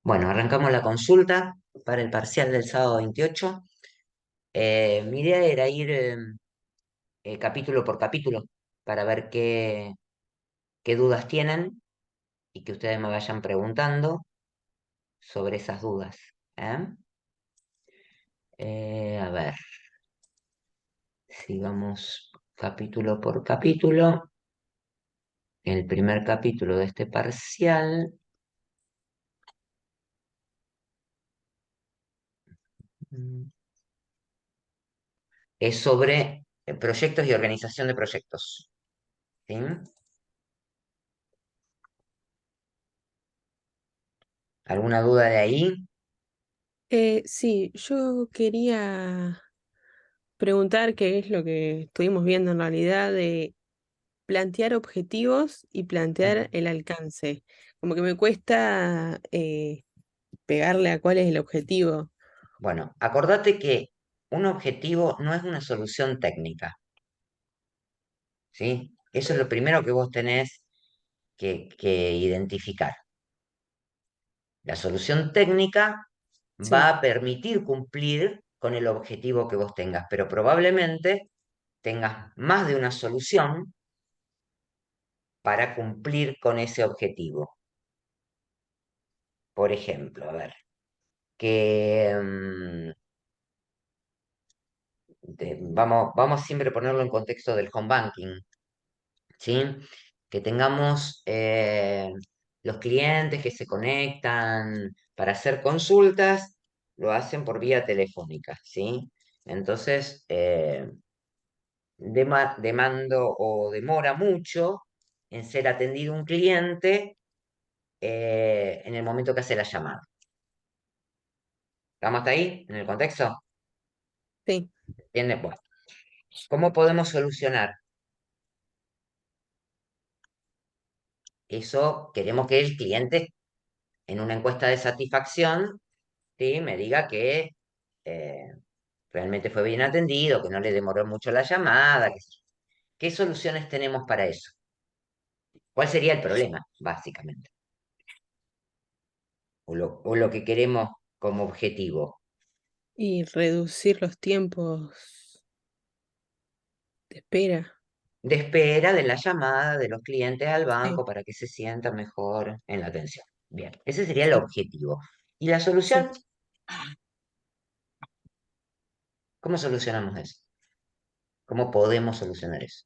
Bueno, arrancamos la consulta para el parcial del sábado 28. Mi idea era ir capítulo por capítulo para ver qué dudas tienen y que ustedes me vayan preguntando sobre esas dudas. ¿Eh? A ver, si vamos capítulo por capítulo. El primer capítulo de este parcial mm, es sobre proyectos y organización de proyectos. ¿Sí? ¿Alguna duda de ahí? Sí, yo quería preguntar qué es lo que estuvimos viendo en realidad de plantear objetivos y plantear Mm. el alcance. Como que me cuesta pegarle a cuál es el objetivo. Bueno, acordate que un objetivo no es una solución técnica, ¿sí? Eso es lo primero que vos tenés que identificar. La solución técnica va Sí, a permitir cumplir con el objetivo que vos tengas, pero probablemente tengas más de una solución para cumplir con ese objetivo. Por ejemplo, a ver, que vamos siempre a ponerlo en contexto del home banking. ¿Sí? Que tengamos los clientes que se conectan para hacer consultas, lo hacen por vía telefónica, ¿sí? Entonces, demando o demora mucho en ser atendido un cliente en el momento que hace la llamada. ¿Estamos hasta ahí? ¿En el contexto? sí. ¿Entiendes? Bueno, ¿cómo podemos solucionar eso? Queremos que el cliente en una encuesta de satisfacción, ¿sí? Me diga que eh, realmente fue bien atendido, que no le demoró mucho la llamada. ¿Qué soluciones tenemos para eso? ¿Cuál sería el problema, básicamente? O lo que queremos como objetivo. Y reducir los tiempos de espera. De espera de la llamada de los clientes al Sí, banco para que se sientan mejor en la atención. Bien, ese sería el sí, objetivo. ¿Y la solución? sí. ¿Cómo solucionamos eso? ¿Cómo podemos solucionar eso?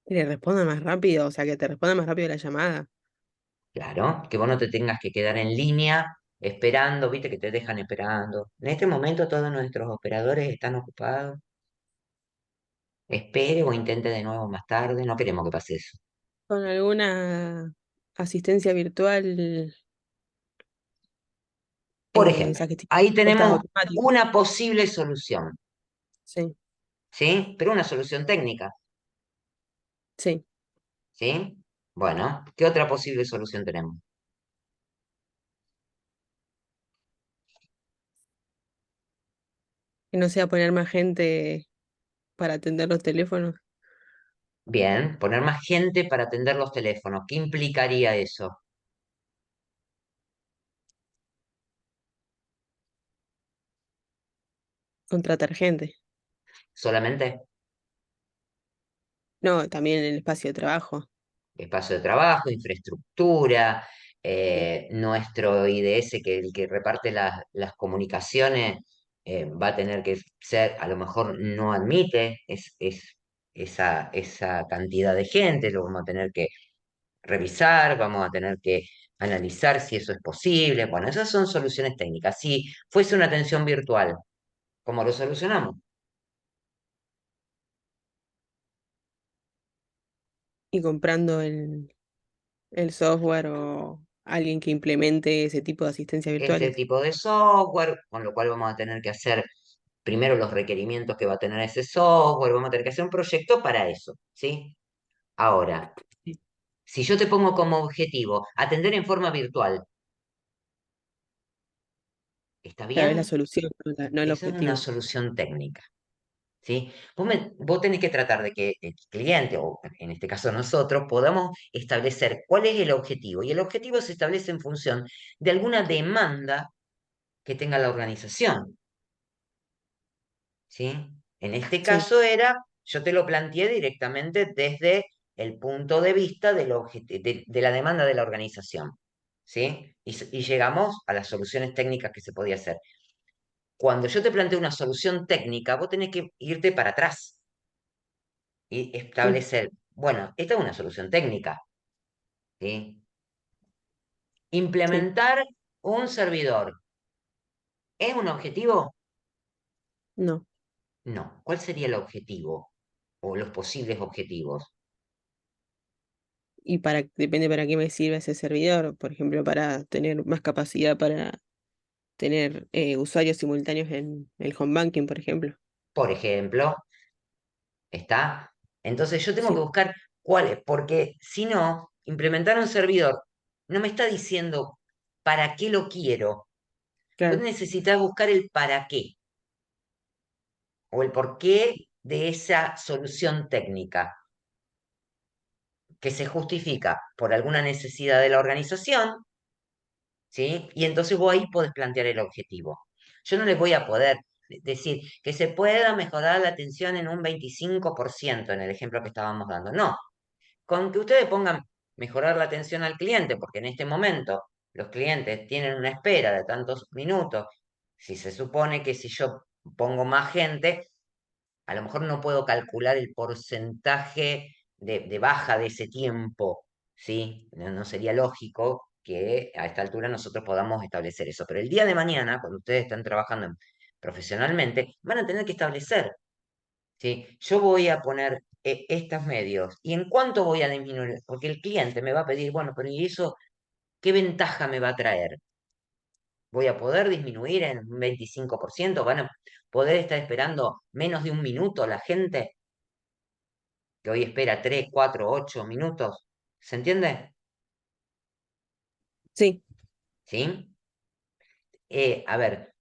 Que le responda más rápido, o sea, que te responda más rápido la llamada. Claro, que vos no te tengas que quedar en línea esperando, viste que te dejan esperando. En este momento todos nuestros operadores están ocupados. Espere o intente de nuevo más tarde. No queremos que pase eso. Con alguna asistencia virtual, Por ejemplo, esas que tienen ahí respuestas tenemos automáticas. una posible solución, Sí, ¿sí? Pero una solución técnica, sí. ¿sí? Bueno, ¿qué otra posible solución tenemos? Que no sea poner más gente para atender los teléfonos, Bien, poner más gente para atender los teléfonos. ¿Qué implicaría eso? contratar gente. Solamente No, también en el espacio de trabajo. espacio de trabajo, infraestructura, Sí. nuestro IDS, que el que reparte las comunicaciones, va a tener que ser, a lo mejor no admite esa cantidad de gente, lo vamos a tener que revisar, vamos a tener que analizar si eso es posible. Bueno, esas son soluciones técnicas. Si fuese una atención virtual, ¿cómo lo solucionamos? Y comprando el software o alguien que implemente ese tipo de asistencias Ese virtuales. tipo de software, con lo cual vamos a tener que hacer primero los requerimientos que va a tener ese software, vamos a tener que hacer un proyecto para eso, ¿sí? Ahora, Sí. si yo te pongo como objetivo atender en forma virtual, ¿está Claro, es la bien? solución, no el Esa es una objetivo. solución técnica. ¿sí? Vos tenés que tratar de que el cliente, o en este caso nosotros, podamos establecer cuál es el objetivo. Y el objetivo se establece en función de alguna demanda que tenga la organización, ¿sí? En este Sí, caso era, yo te lo planteé directamente desde el punto de vista de la demanda de la organización, ¿sí? Y llegamos a las soluciones técnicas que se podía hacer. Cuando yo te planteo una solución técnica, vos tenés que irte para atrás y sí, establecer, bueno, esta es una solución técnica, ¿sí? sí, Implementar un servidor, ¿es un objetivo? no. No. ¿Cuál sería el objetivo o los posibles objetivos? Y depende para qué me sirve ese servidor, por ejemplo, para tener más capacidad para tener usuarios simultáneos en el home banking, por ejemplo. Por ejemplo, ¿está? Entonces yo tengo que Sí, buscar cuáles, porque si no, implementar un servidor no me está diciendo para qué lo quiero. Vos claro, necesitas buscar el para qué o el por qué de esa solución técnica que se justifica por alguna necesidad de la organización, ¿sí? Y entonces vos ahí podés plantear el objetivo. Yo no les voy a poder decir que se pueda mejorar la atención en un 25% en el ejemplo que estábamos dando. No, con que ustedes pongan mejorar la atención al cliente, porque en este momento los clientes tienen una espera de tantos minutos, si se supone que si yo pongo más gente, a lo mejor no puedo calcular el porcentaje de baja de ese tiempo, ¿sí? No sería lógico que a esta altura nosotros podamos establecer eso, pero el día de mañana, cuando ustedes están trabajando profesionalmente, van a tener que establecer, ¿sí? Yo voy a poner estos medios, ¿y en cuánto voy a disminuir? Porque el cliente me va a pedir, bueno, pero ¿y eso qué ventaja me va a traer? ¿Voy a poder disminuir en un 25%? ¿Van a poder estar esperando menos de un minuto la gente que hoy espera 3, 4, 8 minutos? ¿Se entiende? sí. ¿Sí? A ver,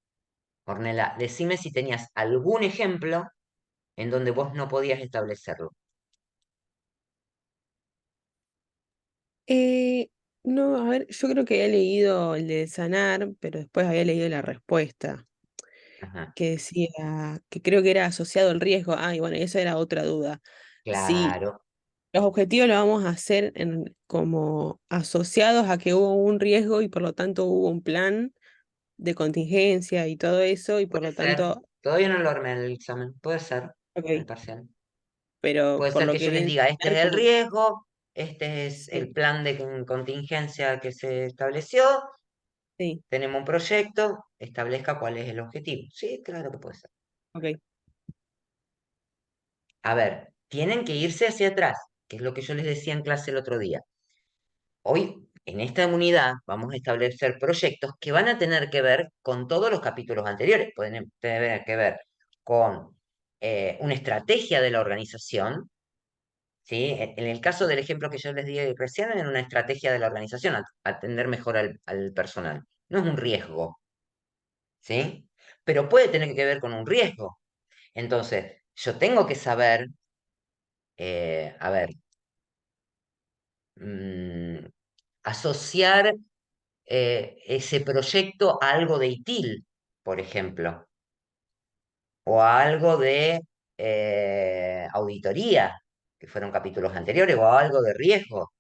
Ornella, decime si tenías algún ejemplo en donde vos no podías establecerlo. Eh, no, a ver, yo creo que he leído el de sanar, pero después había leído la respuesta, Ajá, que decía que creo que era asociado al riesgo. Ah, y bueno, esa era otra duda. Si claro, los objetivos los vamos a hacer como asociados a que hubo un riesgo y por lo tanto hubo un plan de contingencia y todo eso, y por puede lo ser. tanto, Todavía no lo armé en el examen, puede ser, en el ok, parcial. pero Puede por ser lo que que yo vi les en diga, este es sanar, el como, riesgo, este es el sí, plan de contingencia que se estableció, sí, tenemos un proyecto, establezca cuál es el objetivo. Sí, claro que puede ser. ok. A ver, tienen que irse hacia atrás, que es lo que yo les decía en clase el otro día. Hoy, en esta unidad, vamos a establecer proyectos que van a tener que ver con todos los capítulos anteriores. Pueden tener que ver con una estrategia de la organización, ¿sí? En el caso del ejemplo que yo les di recién, en una estrategia de la organización, atender mejor al personal. No es un riesgo, ¿sí? Pero puede tener que ver con un riesgo. Entonces, yo tengo que saber, a ver, mm, asociar ese proyecto a algo de ITIL, por ejemplo, o a algo de auditoría, que fueron capítulos anteriores, o a algo de riesgo.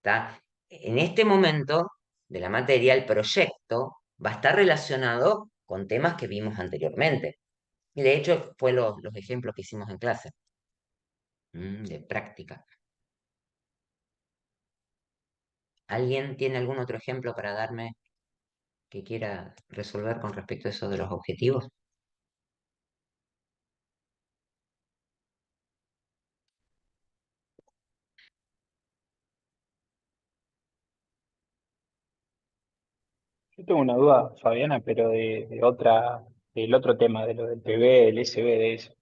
¿Tá? En este momento de la materia, el proyecto va a estar relacionado con temas que vimos anteriormente. Y de hecho, fue los ejemplos que hicimos en clase, de práctica. ¿Alguien tiene algún otro ejemplo para darme que quiera resolver con respecto a eso de los objetivos? Yo tengo una duda, Fabiana, pero de otra, del otro tema, de lo del PB, del SB, de eso.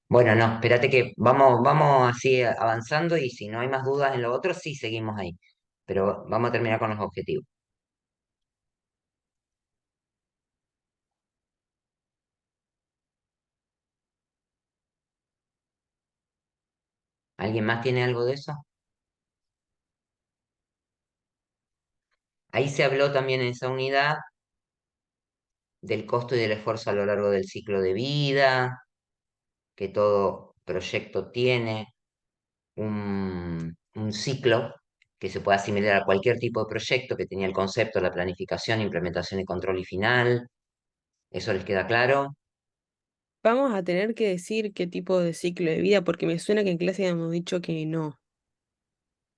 Bueno, no, espérate que vamos así avanzando y si no hay más dudas en lo otro, sí seguimos ahí. Pero vamos a terminar con los objetivos. ¿Alguien más tiene algo de eso? Ahí se habló también en esa unidad del costo y del esfuerzo a lo largo del ciclo de vida, que todo proyecto tiene un ciclo que se puede asimilar a cualquier tipo de proyecto que tenía el concepto, la planificación, implementación y control y final. ¿Eso les queda claro? Vamos a tener que decir qué tipo de ciclo de vida, porque me suena que en clase hemos dicho que no.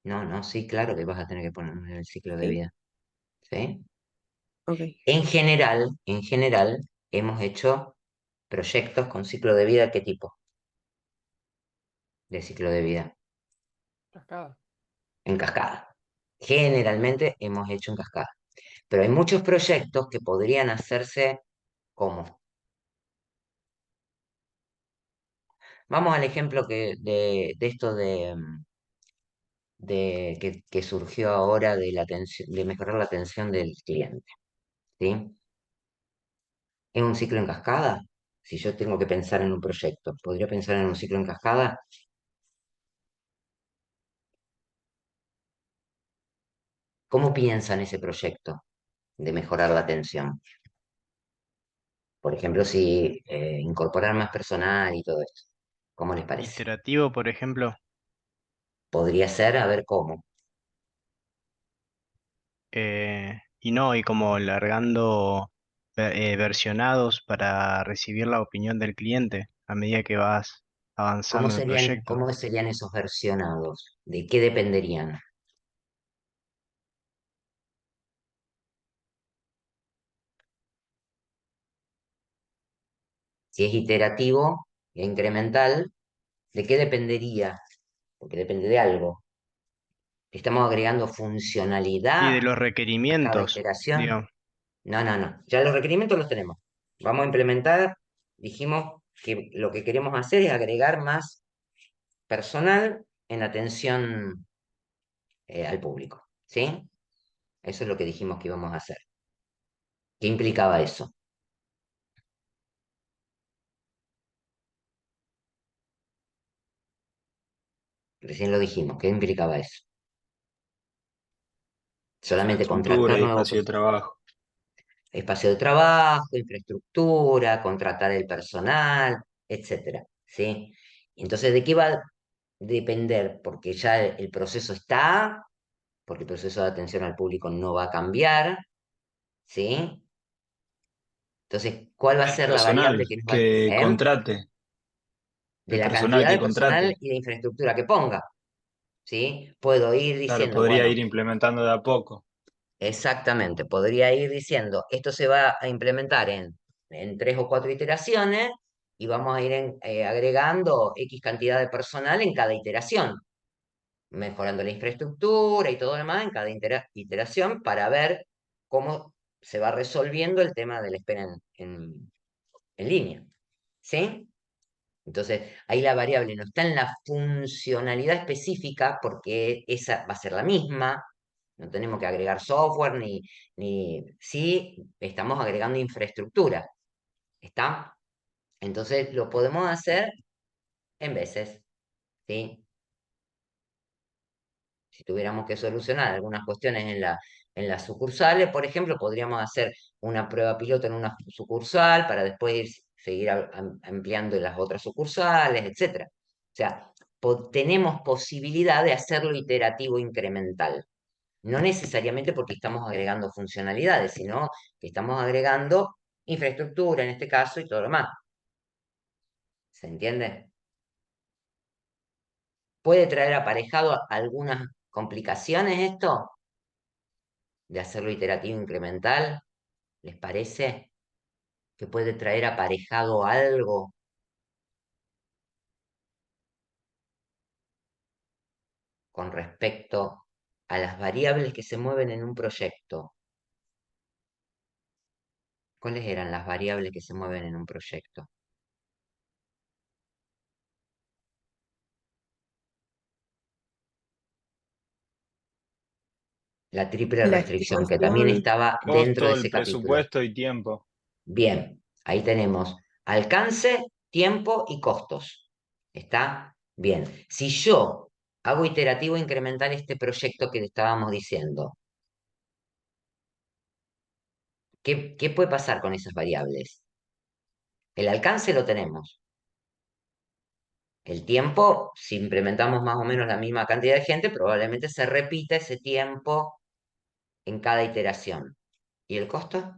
No, no, sí, claro que vas a tener que poner en el ciclo de ¿Sí? vida. ¿Sí? Ok. En general, hemos hecho proyectos con ciclo de vida. ¿Qué tipo de ciclo de vida? Cascada. En cascada. Generalmente hemos hecho en cascada. Pero hay muchos proyectos que podrían hacerse como. Vamos al ejemplo de esto que surgió ahora de la de mejorar la atención del cliente. ¿Sí? ¿Es un ciclo en cascada? Si yo tengo que pensar en un proyecto, ¿podría pensar en un ciclo en cascada? ¿Cómo piensan ese proyecto de mejorar la atención? Por ejemplo, si incorporar más personal y todo esto. ¿Cómo les parece? Iterativo, por ejemplo, Podría ser, a ver cómo. y no, y como largando versionados para recibir la opinión del cliente a medida que vas avanzando en el proyecto. ¿Cómo serían esos versionados? ¿De qué dependerían? Si es iterativo e incremental, ¿de qué dependería? Porque depende de algo. ¿Estamos agregando Y funcionalidad de los a cada requerimientos, iteración? digamos, No, no, no. Ya los requerimientos los tenemos. Vamos a implementar, dijimos que lo que queremos hacer es agregar más personal en atención al público. ¿Sí? Eso es lo que dijimos que íbamos a hacer. ¿Qué implicaba eso? Recién lo dijimos. ¿Qué implicaba eso? Solamente Infraestructura contratar y nuevos espacio de trabajo. espacio de trabajo, infraestructura, contratar el personal, etcétera, ¿sí? Entonces, ¿de qué va a depender? Porque ya el proceso está, porque el proceso de atención al público no va a cambiar, ¿sí? Entonces, ¿cuál va a El ser la variable personal que nos va a... que contrate, De el la personal cantidad que de personal contrate, y de infraestructura que ponga, ¿sí? Puedo ir claro, diciendo, podría bueno, ir implementando de a poco. exactamente, podría ir diciendo, esto se va a implementar en 3 o 4 iteraciones y vamos a ir agregando X cantidad de personal en cada iteración, mejorando la infraestructura y todo lo demás en cada iteración para ver cómo se va resolviendo el tema de la espera en línea. ¿Sí? Entonces, ahí la variable no está en la funcionalidad específica porque esa va a ser la misma, no tenemos que agregar software sí, estamos agregando infraestructura, ¿está? Entonces lo podemos hacer en veces, ¿sí? Si tuviéramos que solucionar algunas cuestiones en las sucursales, por ejemplo, podríamos hacer una prueba piloto en una sucursal para después seguir ampliando en las otras sucursales, etcétera. O sea, tenemos posibilidad de hacerlo iterativo incremental. No necesariamente porque estamos agregando funcionalidades, sino que estamos agregando infraestructura en este caso y todo lo demás. ¿Se entiende? ¿Puede traer aparejado algunas complicaciones esto de hacerlo iterativo incremental? ¿Les parece que puede traer aparejado algo con respecto a las variables que se mueven en un proyecto? ¿Cuáles eran las variables que se mueven en un proyecto? La triple La restricción, que también estimación, estaba dentro de Costo, ese el capítulo. presupuesto y tiempo. Bien, ahí tenemos alcance, tiempo y costos. ¿Está? Bien, si yo hago iterativo incremental este proyecto que le estábamos diciendo, ¿qué puede pasar con esas variables? El alcance lo tenemos. El tiempo, si implementamos más o menos la misma cantidad de gente, probablemente se repita ese tiempo en cada iteración. ¿Y el costo?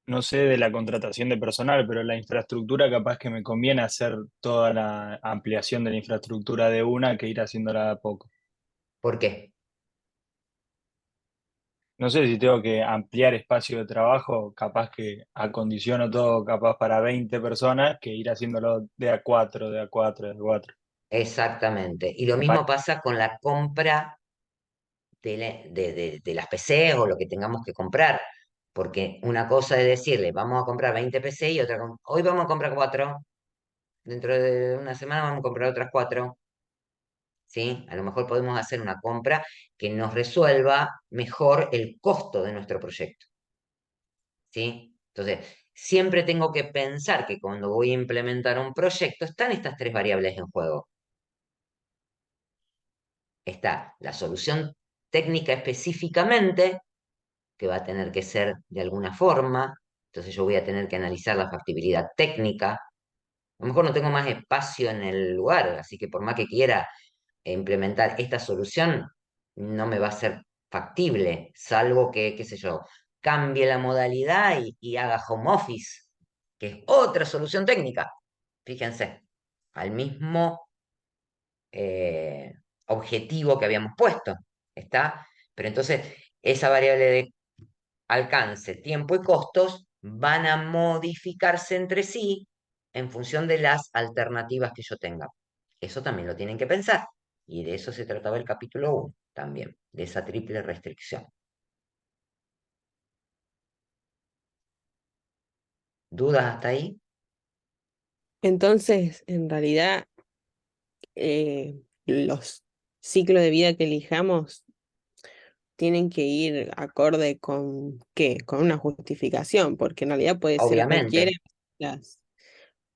No sé de la contratación de personal, pero la infraestructura capaz que me conviene hacer toda la ampliación de la infraestructura de una que ir haciéndola de a poco. ¿Por qué? No sé si tengo que ampliar espacio de trabajo, capaz que acondiciono todo capaz para 20 personas, que ir haciéndolo de a 4, de a 4, de a 4. Exactamente. Y lo Me mismo pasa con la compra de las PC o lo que tengamos que comprar. Porque una cosa es decirle, vamos a comprar 20 PC y otra, hoy vamos a comprar 4, dentro de una semana vamos a comprar otras 4. ¿Sí? A lo mejor podemos hacer una compra que nos resuelva mejor el costo de nuestro proyecto. ¿Sí? Entonces, siempre tengo que pensar que cuando voy a implementar un proyecto están estas tres variables en juego. Está la solución técnica específicamente, que va a tener que ser de alguna forma, entonces yo voy a tener que analizar la factibilidad técnica. A lo mejor no tengo más espacio en el lugar, así que por más que quiera implementar esta solución, no me va a ser factible, salvo que, qué sé yo, cambie la modalidad y haga home office, que es otra solución técnica. Fíjense, al mismo eh, objetivo que habíamos puesto, ¿está? Pero entonces, esa variable de alcance, tiempo y costos van a modificarse entre sí en función de las alternativas que yo tenga. Eso también lo tienen que pensar. Y de eso se trataba el capítulo 1 también, de esa triple restricción. ¿Dudas hasta ahí? Entonces, en realidad, los ciclos de vida que elijamos tienen que ir acorde con qué, con una justificación, porque en realidad puede ser cualquiera. Obviamente, Las...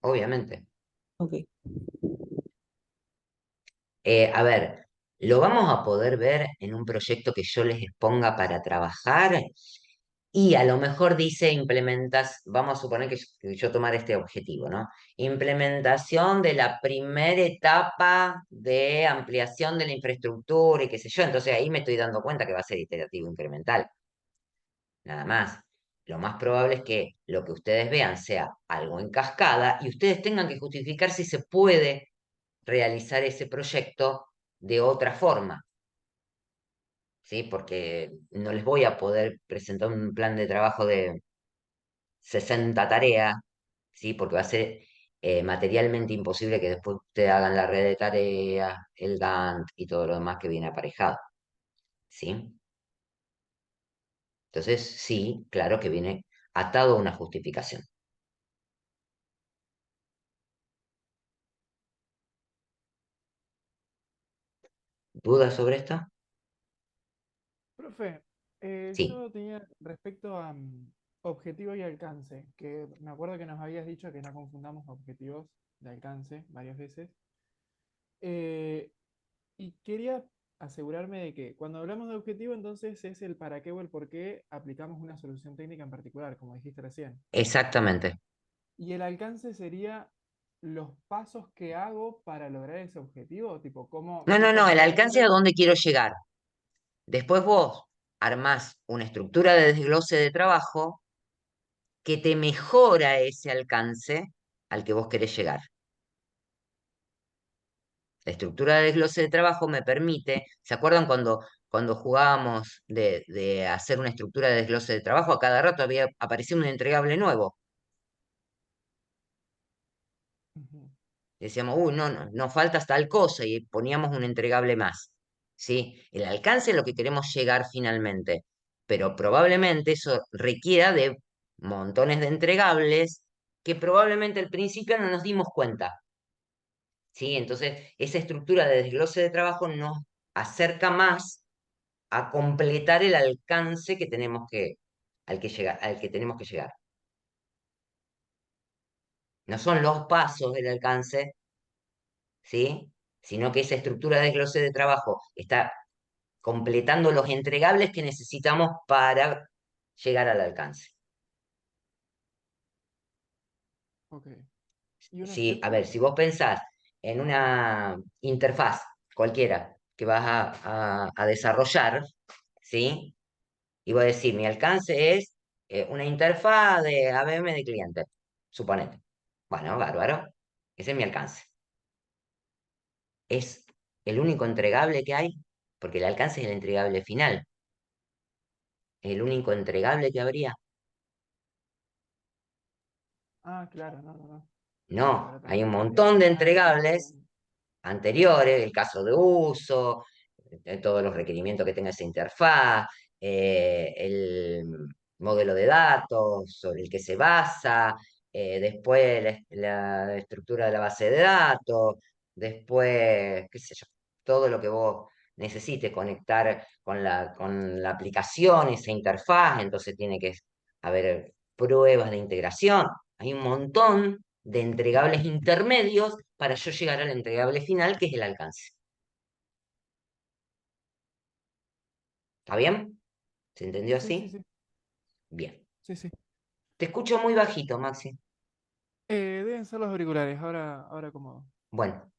obviamente. Ok. A ver, lo vamos a poder ver en un proyecto que yo les exponga para trabajar y a lo mejor dice implementas, vamos a suponer que yo tomar este objetivo, ¿no? Implementación de la primera etapa de ampliación de la infraestructura y qué sé yo. Entonces ahí me estoy dando cuenta que va a ser iterativo incremental, nada más. Lo más probable es que lo que ustedes vean sea algo en cascada y ustedes tengan que justificar si se puede realizar ese proyecto de otra forma, ¿sí? Porque no les voy a poder presentar un plan de trabajo de 60 tareas, ¿sí? Porque va a ser materialmente imposible que después ustedes hagan la red de tareas, el Gantt y todo lo demás que viene aparejado, ¿sí? Entonces, sí, claro que viene atado a una justificación. ¿Dudas sobre esto? Profe, Sí, yo tenía respecto a objetivo y alcance, que me acuerdo que nos habías dicho que no confundamos objetivos de alcance varias veces. Eh, y quería asegurarme de que cuando hablamos de objetivo, entonces es el para qué o el por qué aplicamos una solución técnica en particular, como dijiste recién. exactamente. Y el alcance sería los pasos que hago para lograr ese objetivo, tipo, No, qué no, no, el pasos alcance a doy. dónde quiero llegar. Después vos armás una estructura de desglose de trabajo que te mejora ese alcance al que vos querés llegar. La estructura de desglose de trabajo me permite, ¿se acuerdan cuando jugábamos de hacer una estructura de desglose de trabajo? A cada rato aparecía un entregable nuevo. Ujú. Decíamos, uy, no, no, nos falta tal cosa y poníamos un entregable más. ¿Sí? El alcance es lo que queremos llegar finalmente, pero probablemente eso requiera de montones de entregables que probablemente al principio no nos dimos cuenta. ¿Sí? Entonces, esa estructura de desglose de trabajo nos acerca más a completar el alcance que tenemos al que tenemos que llegar. No son los pasos del alcance, ¿sí? Sino que esa estructura de desglose de trabajo está completando los entregables que necesitamos para llegar al alcance. Ok. ¿Y un Si, a ver, ejemplo? si vos pensás en una interfaz cualquiera que vas a desarrollar, ¿sí? Y voy a decir, mi alcance es una interfaz de ABM de cliente, suponete. Bueno, bárbaro. Ese es mi alcance. Es el único entregable que hay, porque el alcance es el entregable final. Es el único entregable que habría. Ah, claro, no, no, no. No, Ahora te hay un entendí el montón de análisis. entregables anteriores, el caso de uso, todos los requerimientos que tenga esa interfaz, el modelo de datos sobre el que se basa, después la estructura de la base de datos, después, qué sé yo, todo lo que vos necesites conectar con la aplicación, esa interfaz, entonces tiene que haber pruebas de integración. Hay un montón de entregables intermedios para yo llegar al entregable final, que es el alcance. ¿Está bien? ¿Se entendió Sí, sí, así? sí. Bien. Sí, sí. Te escucho muy bajito, Maxi. Deben ser los auriculares, ahora cómodo. Bueno,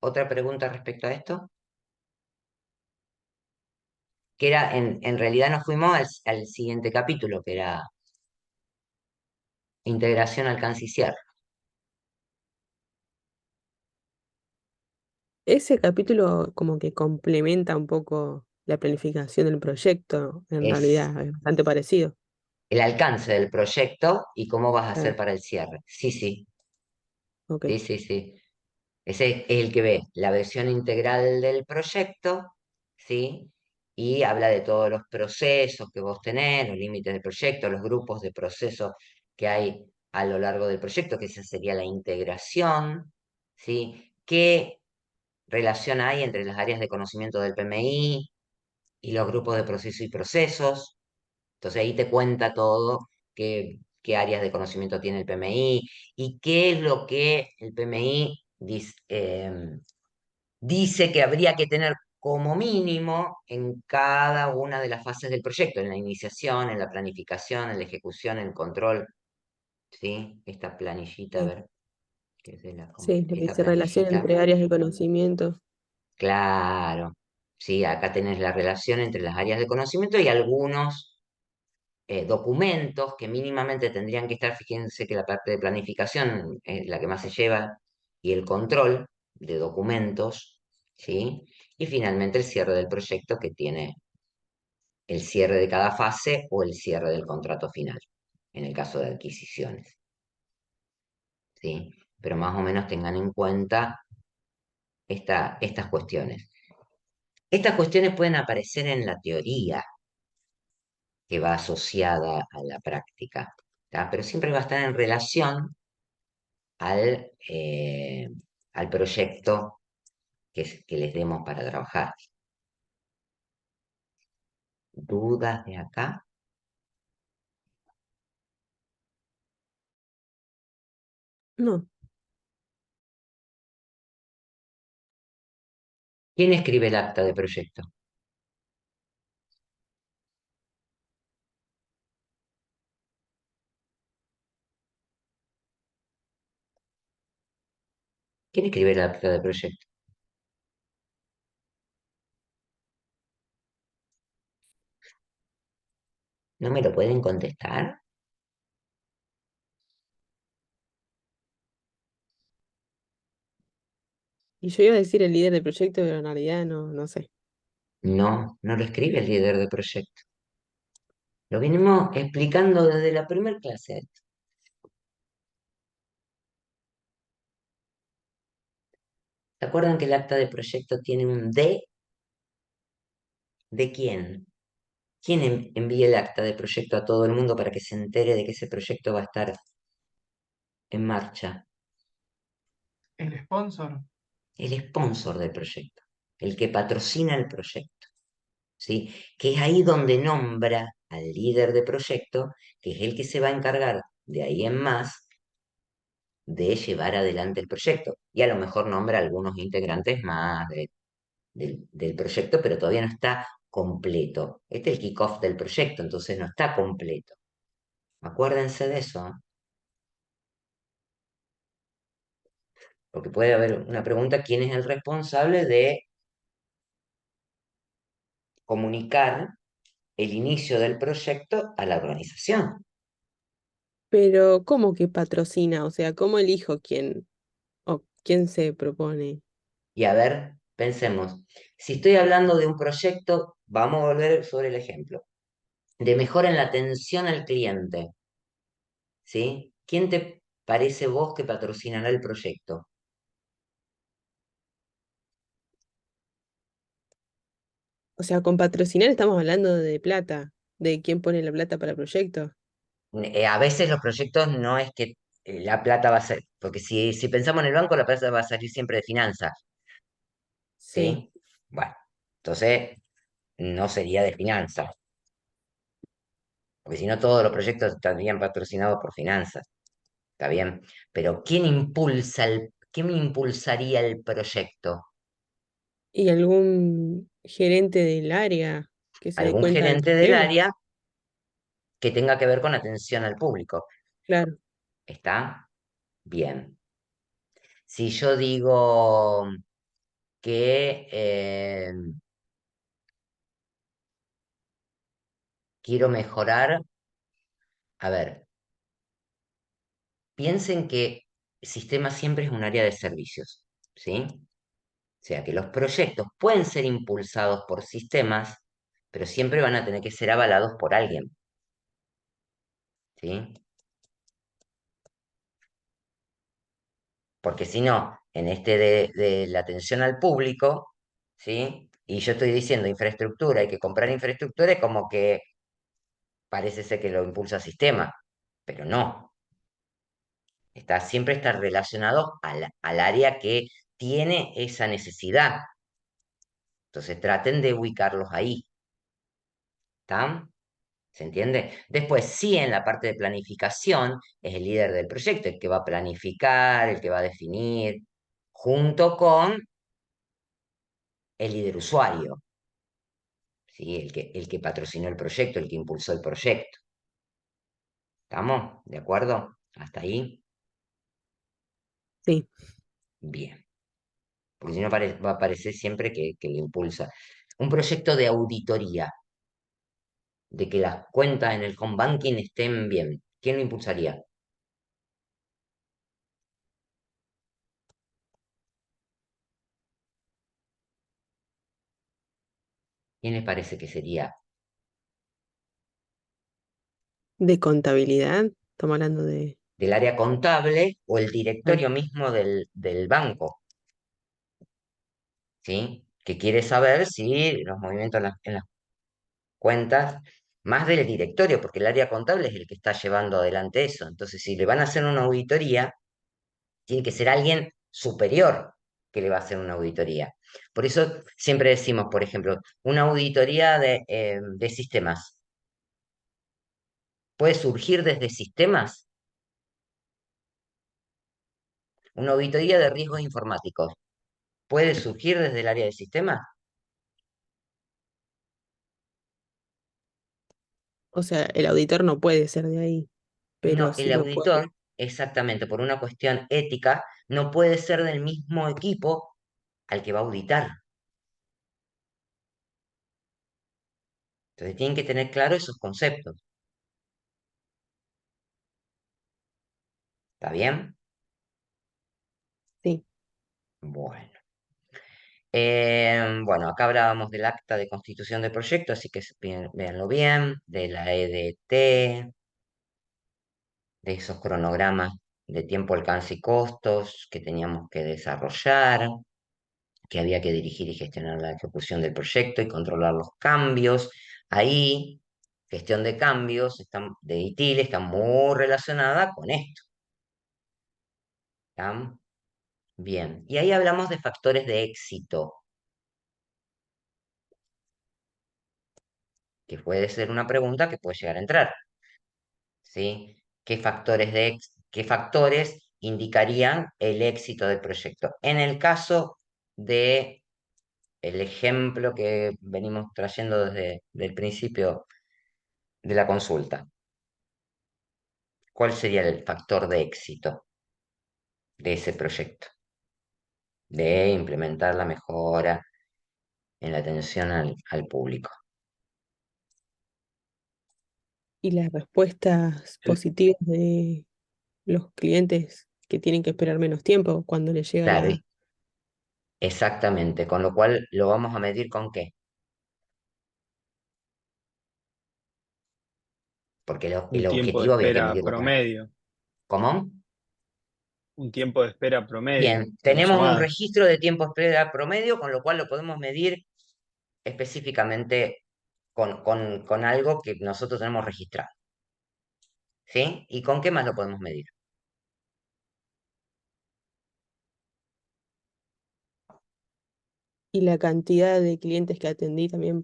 otra pregunta respecto a esto, que era, en realidad nos fuimos al siguiente capítulo, que era integración, alcance y cierre. Ese capítulo como que complementa un poco la planificación del proyecto, en Es realidad es bastante parecido. el alcance del proyecto y cómo vas a hacer Ah, para el cierre. Sí, sí, ok, sí, sí, sí. Ese es el que ve la versión integral del proyecto, ¿sí? Y habla de todos los procesos que vos tenés, los límites del proyecto, los grupos de procesos que hay a lo largo del proyecto, que esa sería la integración, ¿sí? ¿Qué relación hay entre las áreas de conocimiento del PMI y los grupos de proceso y procesos? Entonces ahí te cuenta todo, qué áreas de conocimiento tiene el PMI y qué es lo que el PMI dice que habría que tener como mínimo en cada una de las fases del proyecto, en la iniciación, en la planificación, en la ejecución, en el control, ¿sí? Esta planillita, a sí, ver, ¿qué es de la sí, lo que esta se relaciona planillita? entre áreas de conocimiento. Claro, sí, acá tenés la relación entre las áreas de conocimiento y algunos documentos que mínimamente tendrían que estar, fíjense que la parte de planificación es la que más se lleva, y el control de documentos, ¿sí? Y finalmente el cierre del proyecto que tiene el cierre de cada fase o el cierre del contrato final, en el caso de adquisiciones, ¿sí? Pero más o menos tengan en cuenta estas cuestiones. Estas cuestiones pueden aparecer en la teoría que va asociada a la práctica, ¿tá? Pero siempre va a estar en relación al proyecto que les demos para trabajar. ¿Dudas de acá? No, ¿Quién escribe el acta de proyecto? ¿Quién escribe el acta de proyecto? ¿No me lo pueden contestar? y yo iba a decir el líder del proyecto, pero en realidad no, no sé. No, no lo escribe el líder de proyecto. Lo venimos explicando desde la primera clase. ¿Se acuerdan que el acta de proyecto tiene un D? ¿De quién? ¿Quién envía el acta de proyecto a todo el mundo para que se entere de que ese proyecto va a estar en marcha? El sponsor. El sponsor del proyecto, el que patrocina el proyecto. ¿sí? Que es ahí donde nombra al líder de proyecto, que es el que se va a encargar de ahí en más de llevar adelante el proyecto. Y a lo mejor nombra algunos integrantes más del proyecto, pero todavía no está completo. Este es el kickoff del proyecto, entonces no está completo. Acuérdense de eso, ¿eh? Porque puede haber una pregunta, ¿quién es el responsable de comunicar el inicio del proyecto a la organización? Pero, ¿cómo que patrocina? O sea, ¿cómo elijo quién o quién se propone? Y a ver, pensemos, si estoy hablando de un proyecto, vamos a volver sobre el ejemplo, de mejora en la atención al cliente, ¿sí? ¿Quién te parece vos que patrocinará el proyecto? O sea, con patrocinar estamos hablando de plata, de quién pone la plata para el proyecto. A veces los proyectos no es que la plata va a ser, porque si pensamos en el banco, la plata va a salir siempre de finanzas, Sí. ¿sí? Bueno, entonces no sería de finanzas, porque si no todos los proyectos estarían patrocinados por finanzas, ¿está bien? Pero ¿quién impulsaría el proyecto? ¿Y algún gerente del área que se dé Algún cuenta del gerente del sistema? área que tenga que ver con atención al público. Claro. ¿Está? Bien. Si yo digo que quiero mejorar, a ver, piensen que sistema siempre es un área de servicios, ¿sí? O sea que los proyectos pueden ser impulsados por sistemas, pero siempre van a tener que ser avalados por alguien, ¿sí? Porque si no, en este de la atención al público, ¿sí? Y yo estoy diciendo infraestructura, hay que comprar infraestructura, es como que parece ser que lo impulsa el sistema, pero no, siempre está relacionado al área que tiene esa necesidad. Entonces traten de ubicarlos ahí, ¿está? ¿Se entiende? Después, sí, en la parte de planificación, es el líder del proyecto, el que va a planificar, el que va a definir, junto con el líder usuario, ¿sí? El que patrocinó el proyecto, el que impulsó el proyecto. ¿Estamos? ¿De acuerdo? ¿Hasta ahí? Sí. Bien. Porque si no va a parecer siempre que lo impulsa. Un proyecto de auditoría, de que las cuentas en el home banking estén bien. ¿Quién lo impulsaría? ¿Quién les parece que sería? ¿De contabilidad? Estamos hablando de... ¿Del área contable o el Ah, directorio mismo del banco? ¿Sí? Que quiere saber si los movimientos en las cuentas, más del directorio, porque el área contable es el que está llevando adelante eso. Entonces, si le van a hacer una auditoría, tiene que ser alguien superior que le va a hacer una auditoría. Por eso siempre decimos, por ejemplo, una auditoría de sistemas. ¿Puede surgir desde sistemas? Una auditoría de riesgos informáticos. ¿Puede surgir desde el área de sistemas? o sea, el auditor no puede ser de ahí, pero No, el sí lo auditor, puede. exactamente por una cuestión ética, no puede ser del mismo equipo al que va a auditar. Entonces tienen que tener claro esos conceptos. ¿Está bien? Sí. Bueno. Bueno, acá hablábamos del acta de constitución del proyecto, así que véanlo bien, de la EDT, de esos cronogramas de tiempo, alcance y costos que teníamos que desarrollar, que había que dirigir y gestionar la ejecución del proyecto y controlar los cambios. Ahí, gestión de cambios de ITIL está muy relacionada con esto. ¿Está? Bien, y ahí hablamos de factores de éxito. que puede ser una pregunta que puede llegar a entrar, ¿sí? ¿Qué factores indicarían el éxito del proyecto? En el caso de el ejemplo que venimos trayendo desde el principio de la consulta, ¿cuál sería el factor de éxito de ese proyecto? De implementar la mejora en la atención al público. Y las respuestas El, positivas de los clientes que tienen que esperar menos tiempo cuando les llega Claro, la... exactamente, con lo cual lo vamos a medir con qué. Porque el un tiempo de objetivo había que espera medirlo con... promedio, ¿Cómo? un tiempo de espera promedio Bien, en las tenemos un llamadas. registro de tiempo espera promedio, con lo cual lo podemos medir específicamente con algo que nosotros tenemos registrado. ¿Sí? ¿Y con qué más lo podemos medir? Y la cantidad de clientes que atendí también en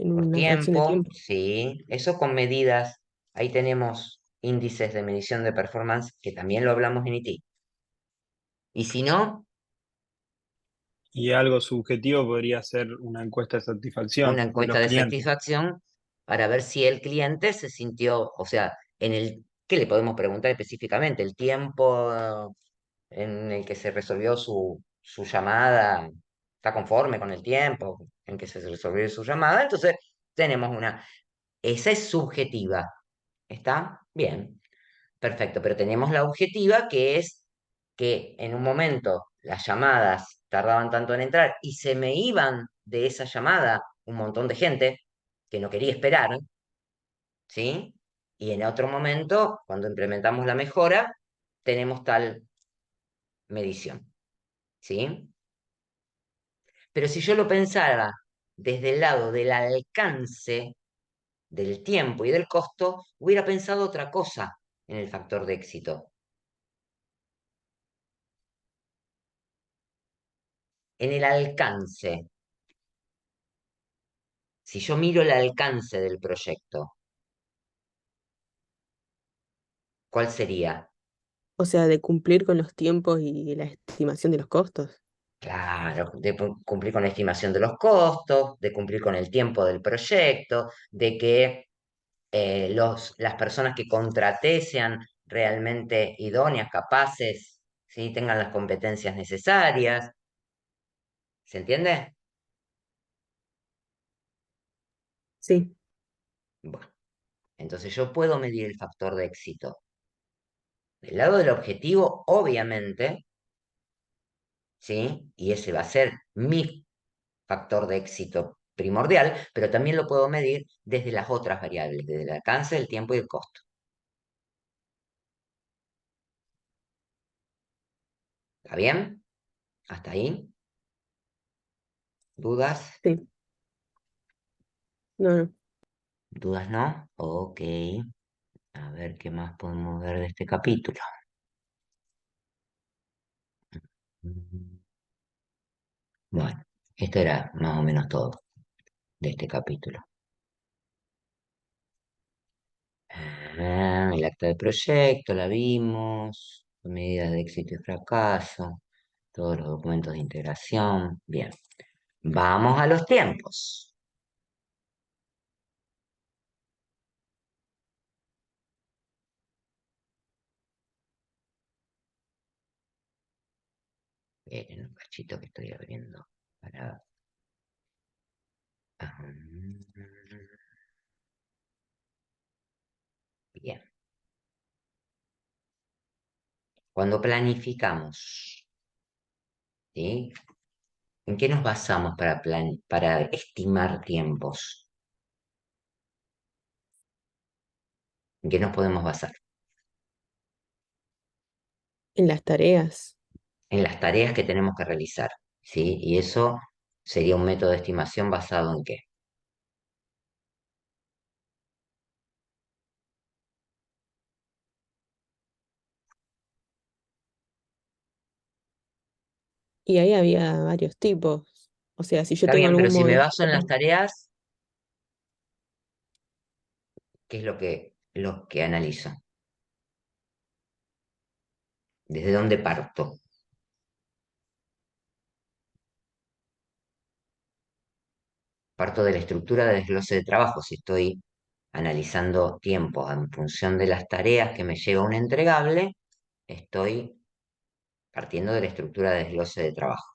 Por una fracción de tiempo, tiempo. sí. Eso con medidas. Ahí tenemos índices de medición de performance, que también lo hablamos en IT. Y si no, Y algo subjetivo podría ser una encuesta de una satisfacción de encuesta los de clientes. satisfacción para ver si el cliente se sintió, o sea, ¿qué le podemos preguntar específicamente? El tiempo en el que se resolvió su llamada, ¿está conforme con el tiempo en que se resolvió su llamada? Entonces, tenemos esa es subjetiva, ¿está? Bien, perfecto, pero tenemos la objetiva que es que en un momento las llamadas tardaban tanto en entrar y se me iban de esa llamada un montón de gente que no quería esperar, ¿sí? Y en otro momento, cuando implementamos la mejora, tenemos tal medición, ¿sí? Pero si yo lo pensara desde el lado del alcance del tiempo y del costo, hubiera pensado otra cosa en el factor de éxito. En el alcance. Si yo miro el alcance del proyecto, ¿cuál sería? O sea, de cumplir con los tiempos y la estimación de los costos. Claro, de cumplir con la estimación de los costos, de cumplir con el tiempo del proyecto, de que las personas que contraté sean realmente idóneas, capaces, ¿sí? Tengan las competencias necesarias. ¿Se entiende? Sí, Bueno, entonces yo puedo medir el factor de éxito. Del lado del objetivo, obviamente, ¿sí? Y ese va a ser mi factor de éxito primordial, pero también lo puedo medir desde las otras variables, desde el alcance, el tiempo y el costo. ¿Está bien? ¿Hasta ahí? ¿Dudas? sí. No, no. ¿Dudas no? Ok. A ver qué más podemos ver de este capítulo. Bueno, esto era más o menos todo de este capítulo. El acta de proyecto, la vimos, medidas de éxito y fracaso, todos los documentos de integración. Bien, vamos a los tiempos. Miren un cachito que estoy abriendo para... Bien, cuando planificamos, ¿sí? ¿En qué nos basamos para estimar tiempos? ¿En qué nos podemos basar? En las tareas. En las tareas que tenemos que realizar, ¿sí? Y eso sería un método de estimación basado en qué. Y ahí había varios tipos. O sea, si yo Está tengo bien, pero algún si me movimiento. baso en las tareas, ¿Qué es lo que analizo? ¿Desde dónde parto? Parto de la estructura del desglose de trabajo. Si estoy analizando tiempos en función de las tareas que me lleva un entregable, estoy partiendo de la estructura de desglose de trabajo.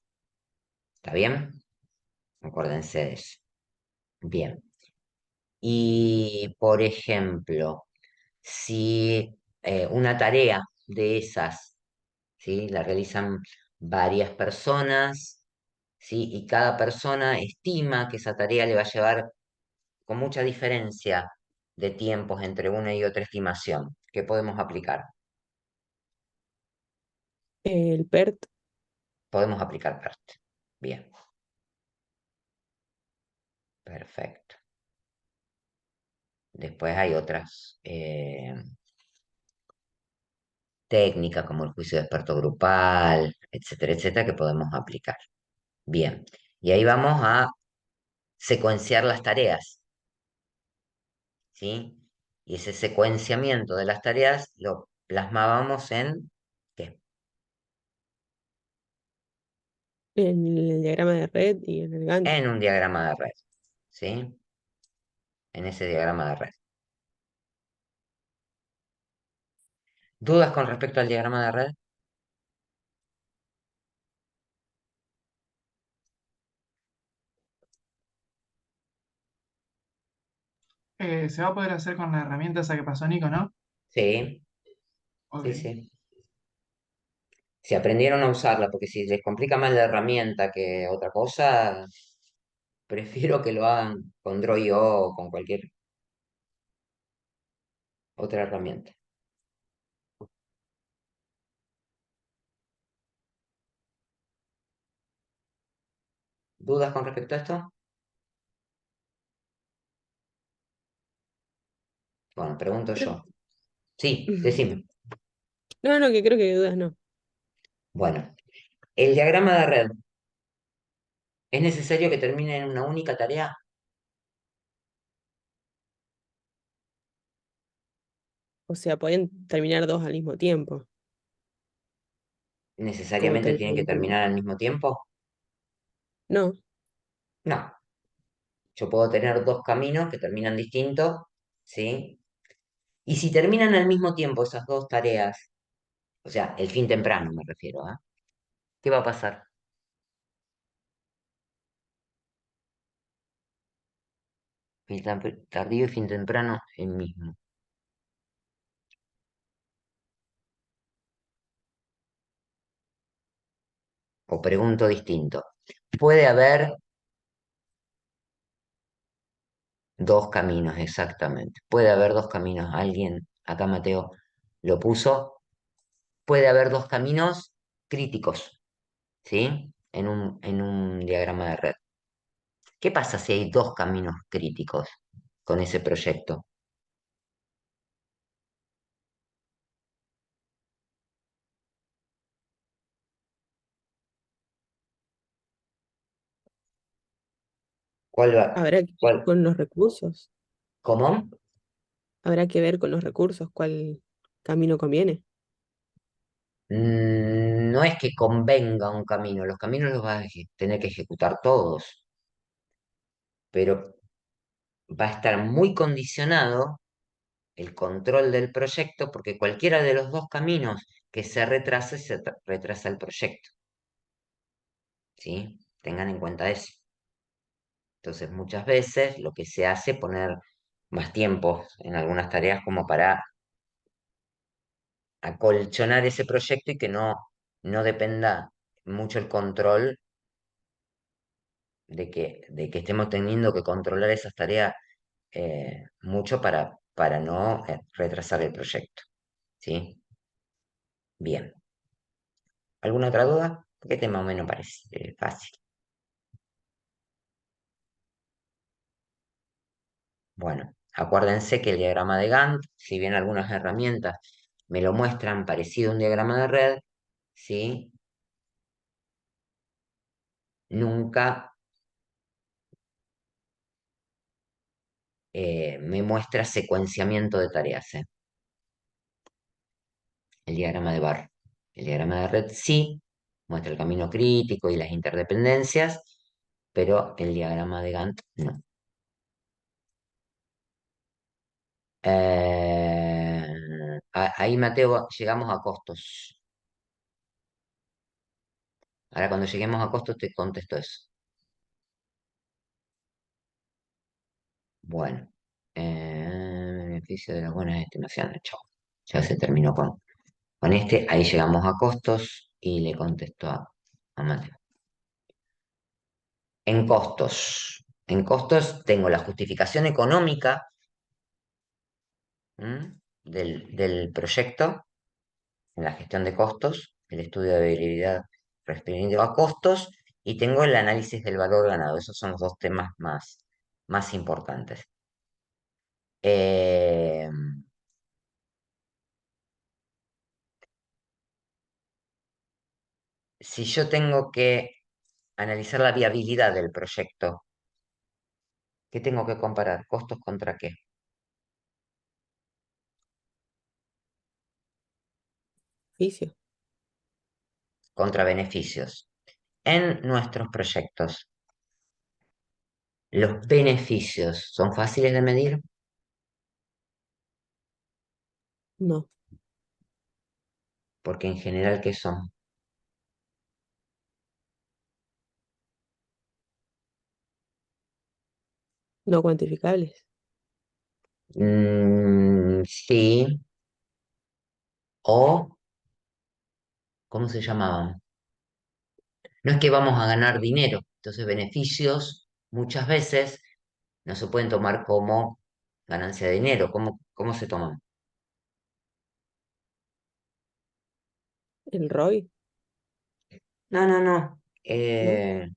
¿Está bien? Acuérdense de eso. Bien. Y, por ejemplo, si una tarea de esas, ¿sí? La realizan varias personas, ¿sí? Y cada persona estima que esa tarea le va a llevar con mucha diferencia de tiempos entre una y otra estimación. ¿Qué podemos aplicar? El PERT. Podemos aplicar PERT. Bien, perfecto. Después hay otras técnicas como el juicio de experto grupal, etcétera, etcétera, que podemos aplicar. Bien, y ahí vamos a secuenciar las tareas, ¿sí? Y ese secuenciamiento de las tareas lo plasmábamos en, ¿qué? En el diagrama de red y en el Gantt. En un diagrama de red, ¿sí? En ese diagrama de red. ¿Dudas con respecto al diagrama de red? Se va a poder hacer con la herramienta esa que pasó Nico, ¿no? Sí, Ok. sí, sí. Si aprendieron a usarla, porque si les complica más la herramienta que otra cosa, prefiero que lo hagan con Draw.io o con cualquier otra herramienta. ¿Dudas con respecto a esto? Bueno, pregunto Creo- yo. Sí, decime. No, no, que creo que dudas no. Bueno, el diagrama de red, ¿es necesario que termine en una única tarea? O sea, pueden terminar dos al mismo tiempo, como ¿Necesariamente tienen que terminan. terminar al mismo tiempo? No, No. Yo puedo tener dos caminos que terminan distintos, ¿sí? Y si terminan al mismo tiempo esas dos tareas, o sea, el fin temprano me refiero, ¿ah? ¿Qué va a pasar? Tardío y fin temprano, el mismo. O pregunto distinto. Puede haber dos caminos, exactamente. Puede haber dos caminos. Alguien, acá Mateo lo puso. Puede haber dos caminos críticos, ¿sí? En un diagrama de red. ¿Qué pasa si hay dos caminos críticos con ese proyecto? ¿Cuál va? habrá que ver ¿Cuál? con los recursos. ¿Cómo? Habrá que ver con los recursos cuál camino conviene. No es que convenga un camino, los caminos los vas a tener que ejecutar todos, pero va a estar muy condicionado el control del proyecto porque cualquiera de los dos caminos que se retrase, retrasa el proyecto, ¿sí? Tengan en cuenta eso. Entonces, muchas veces lo que se hace es poner más tiempo en algunas tareas como para acolchonar ese proyecto y que no dependa mucho el control de que estemos teniendo que controlar esas tareas mucho para no retrasar el proyecto, ¿sí? Bien. ¿Alguna otra duda? Porque este más o menos parece fácil. Bueno, acuérdense que el diagrama de Gantt, si bien algunas herramientas me lo muestran parecido a un diagrama de red, ¿sí? Nunca me muestra secuenciamiento de tareas, el diagrama de Barr. El diagrama de red sí muestra el camino crítico y las interdependencias, pero el diagrama de Gantt no. Ahí, Mateo, llegamos a costos. Ahora cuando lleguemos a costos te contesto eso. Bueno, beneficio de las buenas estimaciones. Chao. Ya se terminó con este. Ahí llegamos a costos y le contesto a Mateo. En costos tengo la justificación económica del proyecto en la gestión de costos, el estudio de viabilidad respecto a costos y tengo el análisis del valor ganado. Esos son los dos temas más importantes. Eh, si yo tengo que analizar la viabilidad del proyecto, ¿qué tengo que comparar? ¿Costos contra qué? Beneficio. Contra beneficios. En nuestros proyectos, ¿los beneficios son fáciles de medir? No, Porque en general, ¿qué son? no cuantificables. Sí, o ¿cómo se llamaban? No es que vamos a ganar dinero, entonces beneficios muchas veces no se pueden tomar como ganancia de dinero. ¿Cómo se toman? El ROI, No, no, no. ¿no?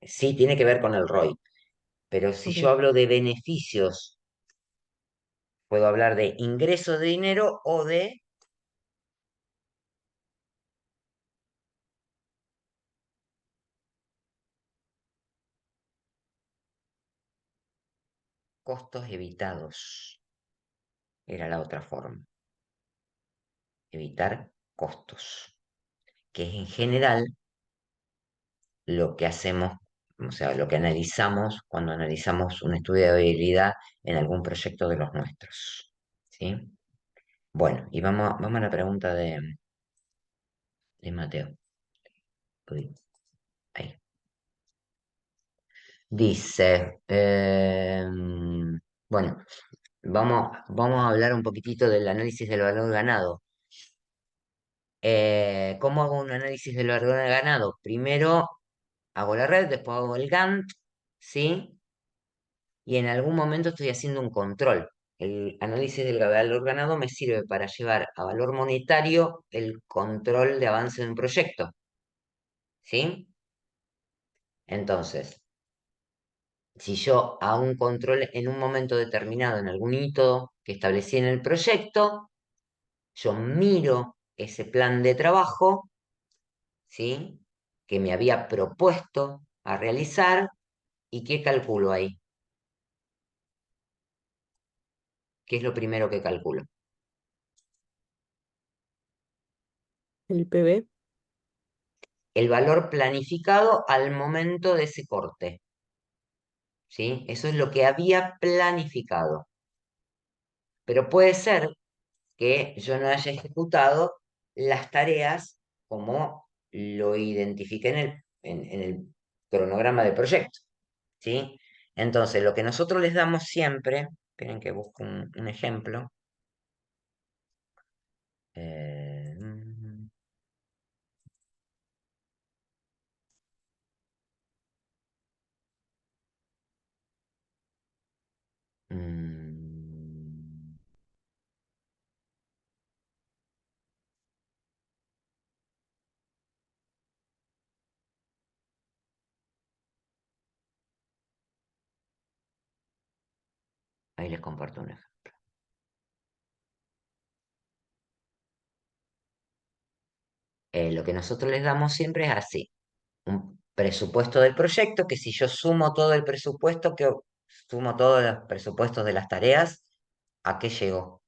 Sí, tiene que ver con el ROI, pero si yo Ok. hablo de beneficios, puedo hablar de ingreso de dinero o de costos evitados. Era la otra forma. Evitar costos, que es en general lo que hacemos, o sea, lo que analizamos cuando analizamos un estudio de viabilidad en algún proyecto de los nuestros. ¿Sí? Bueno, y vamos a la pregunta de Mateo. Uy, ahí. Dice, bueno, vamos a hablar un poquitito del análisis del valor ganado. ¿Cómo hago un análisis del valor ganado? Primero hago la red, después hago el Gantt, ¿sí? Y en algún momento estoy haciendo un control. El análisis del valor ganado me sirve para llevar a valor monetario el control de avance de un proyecto, ¿sí? Entonces, si yo hago un control en un momento determinado, en algún hito que establecí en el proyecto, yo miro ese plan de trabajo, ¿sí? Que me había propuesto a realizar y qué calculo ahí. ¿Qué es lo primero que calculo? El PB, El valor planificado al momento de ese corte, ¿sí? Eso es lo que había planificado. Pero puede ser que yo no haya ejecutado las tareas como lo identifiqué en el cronograma del proyecto, ¿sí? Entonces, lo que nosotros les damos siempre, esperen que busco un ejemplo. eh, mm, mm, ahí les comparto un ejemplo. Lo que nosotros les damos siempre es así. Un presupuesto del proyecto, que si yo sumo todo el presupuesto, que sumo todos los presupuestos de las tareas, ¿a qué llegó?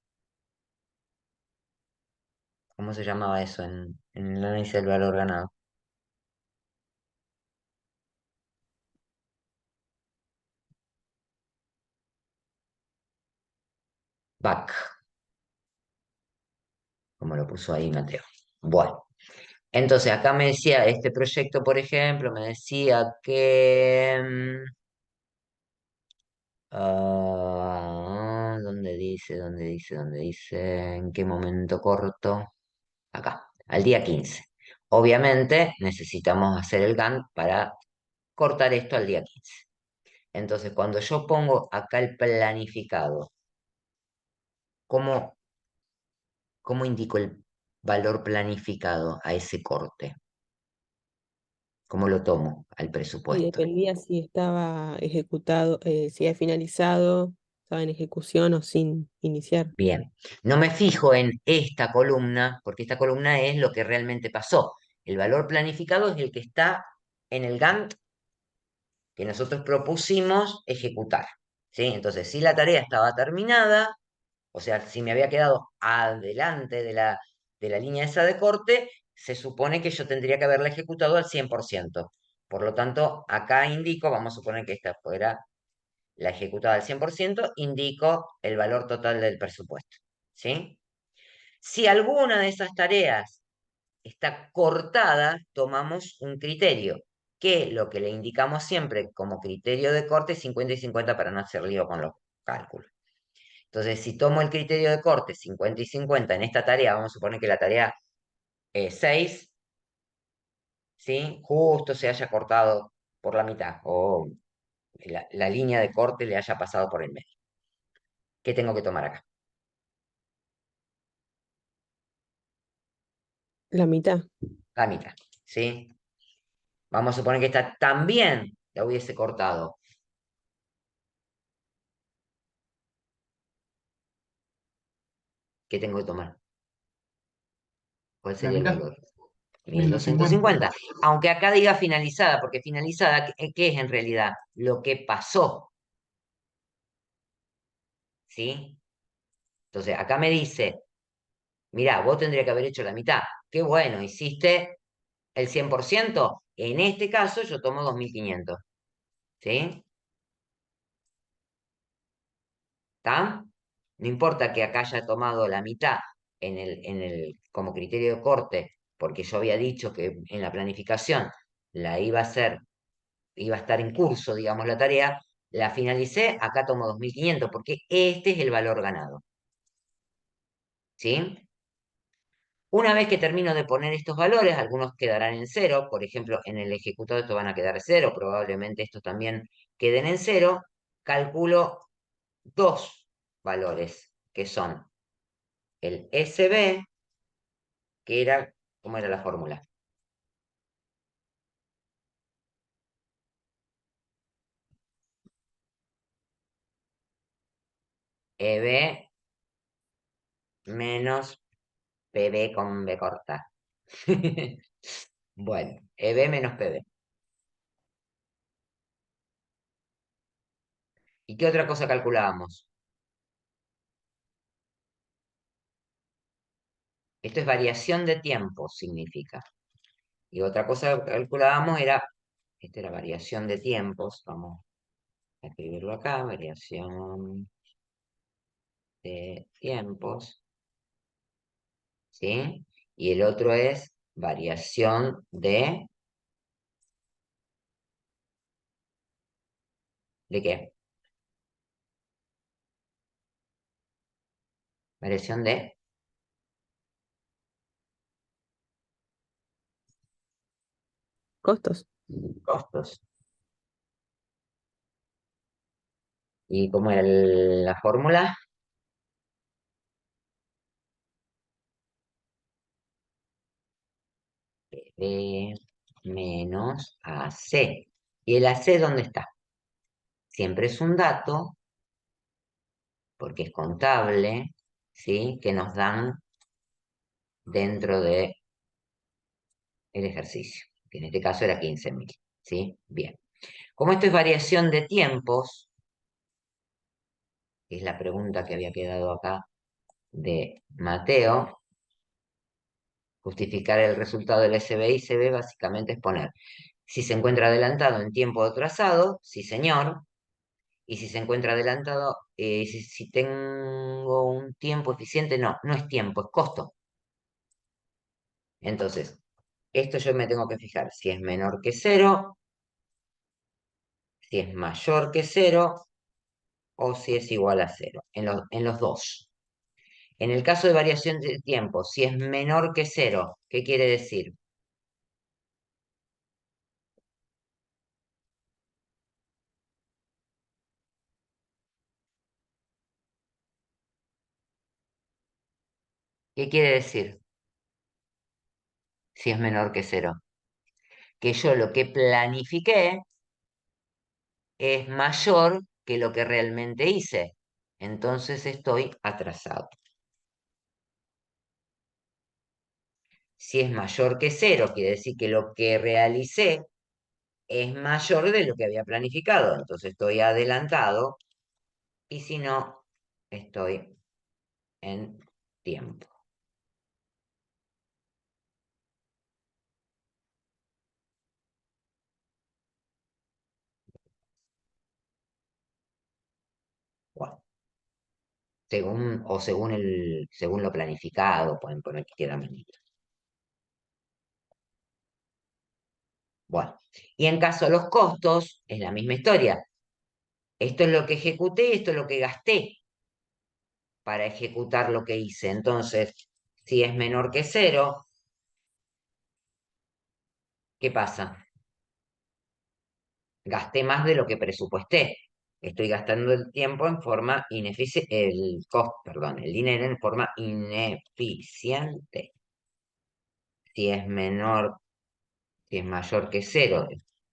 ¿Cómo se llamaba eso en el análisis del valor ganado? Back, como lo puso ahí Mateo. Bueno, entonces acá me decía, este proyecto, por ejemplo, me decía que... ¿dónde dice? ¿Dónde dice? ¿Dónde dice? ¿En qué momento corto? Acá, al día 15. Obviamente necesitamos hacer el Gantt para cortar esto al día 15. Entonces, cuando yo pongo acá el planificado, ¿cómo, cómo indico el valor planificado a ese corte? ¿Cómo lo tomo al Y presupuesto? dependía si estaba ejecutado, si había finalizado, estaba en ejecución o sin iniciar. Bien, no me fijo en esta columna, porque esta columna es lo que realmente pasó. El valor planificado es el que está en el Gantt que nosotros propusimos ejecutar. ¿Sí? Entonces, si la tarea estaba terminada, o sea, si me había quedado adelante de la línea esa de corte, se supone que yo tendría que haberla ejecutado al 100%. Por lo tanto, acá indico, vamos a suponer que esta fuera la ejecutada al 100%, indico el valor total del presupuesto. ¿Sí? Si alguna de esas tareas está cortada, tomamos un criterio, que lo que le indicamos siempre como criterio de corte es 50 y 50 para no hacer lío con los cálculos. Entonces, si tomo el criterio de corte 50 y 50 en esta tarea, vamos a suponer que la tarea 6, ¿sí? Justo se haya cortado por la mitad o la línea de corte le haya pasado por el medio. ¿Qué tengo que tomar acá? La mitad. La mitad, ¿sí? Vamos a suponer que esta también la hubiese cortado. ¿Qué tengo que tomar? ¿Cuál La sería el mitad, valor? mil 1250. doscientos cincuenta Aunque acá diga finalizada, porque finalizada, ¿qué es en realidad? Lo que pasó, ¿sí? Entonces, acá me dice, mirá, vos tendrías que haber hecho la mitad. Qué bueno, hiciste el 100%. En este caso, yo tomo 2500, ¿sí? ¿Está? No importa que acá haya tomado la mitad como criterio de corte, porque yo había dicho que en la planificación la iba a hacer, iba a estar en curso, digamos, la tarea, la finalicé, acá tomo 2500 porque este es el valor ganado. ¿Sí? Una vez que termino de poner estos valores, algunos quedarán en cero, por ejemplo, en el ejecutado estos van a quedar cero, probablemente estos también queden en cero, calculo dos valores, que son el SB, que era, ¿cómo era la fórmula? EB menos PB con B corta. Bueno, EB menos PB. ¿Y qué otra cosa calculábamos? Esto es variación de tiempo, significa. Y otra cosa que calculábamos era, esta era variación de tiempos, vamos a escribirlo acá, variación de tiempos, ¿sí? Y el otro es variación ¿de qué? Variación de Costos. costos. ¿Y cómo era la fórmula? B menos AC. ¿Y el AC dónde está? Siempre es un dato, porque es contable, ¿sí? Que nos dan dentro del ejercicio, que en este caso era 15.000, ¿sí? Bien. Como esto es variación de tiempos, que es la pregunta que había quedado acá de Mateo, justificar el resultado del SB y CB básicamente es poner si se encuentra adelantado en tiempo trazado, sí señor, y si se encuentra adelantado, si tengo un tiempo eficiente, no, no es tiempo, es costo. Entonces, esto yo me tengo que fijar si es menor que cero, si es mayor que cero o si es igual a cero, en los dos. En el caso de variación de tiempo, si es menor que cero, ¿qué quiere decir? ¿Qué quiere decir si es menor que cero? Que yo lo que planifiqué es mayor que lo que realmente hice. Entonces estoy atrasado. Si es mayor que cero, quiere decir que lo que realicé es mayor de lo que había planificado. Entonces estoy adelantado. Y si no, estoy en tiempo. Bueno, según lo planificado, pueden poner que quieran venir. Bueno, y en caso de los costos, es la misma historia. Esto es lo que ejecuté y esto es lo que gasté para ejecutar lo que hice. Entonces, si es menor que cero, ¿qué pasa? Gasté más de lo que presupuesté. Estoy gastando el tiempo en forma ineficiente, el dinero en forma ineficiente. Si es menor, si es mayor que cero,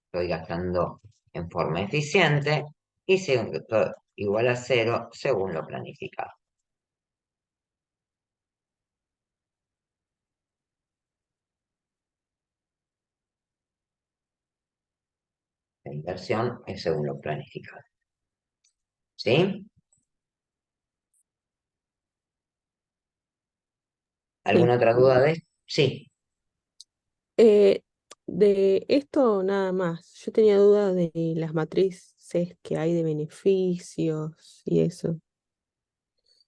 estoy gastando en forma eficiente. Y si estoy igual a cero, según lo planificado. La inversión es según lo planificado. ¿Sí? ¿Alguna Sí. otra duda de esto? Sí. Eh, de esto nada más. Yo tenía duda de las matrices que hay de beneficios y eso.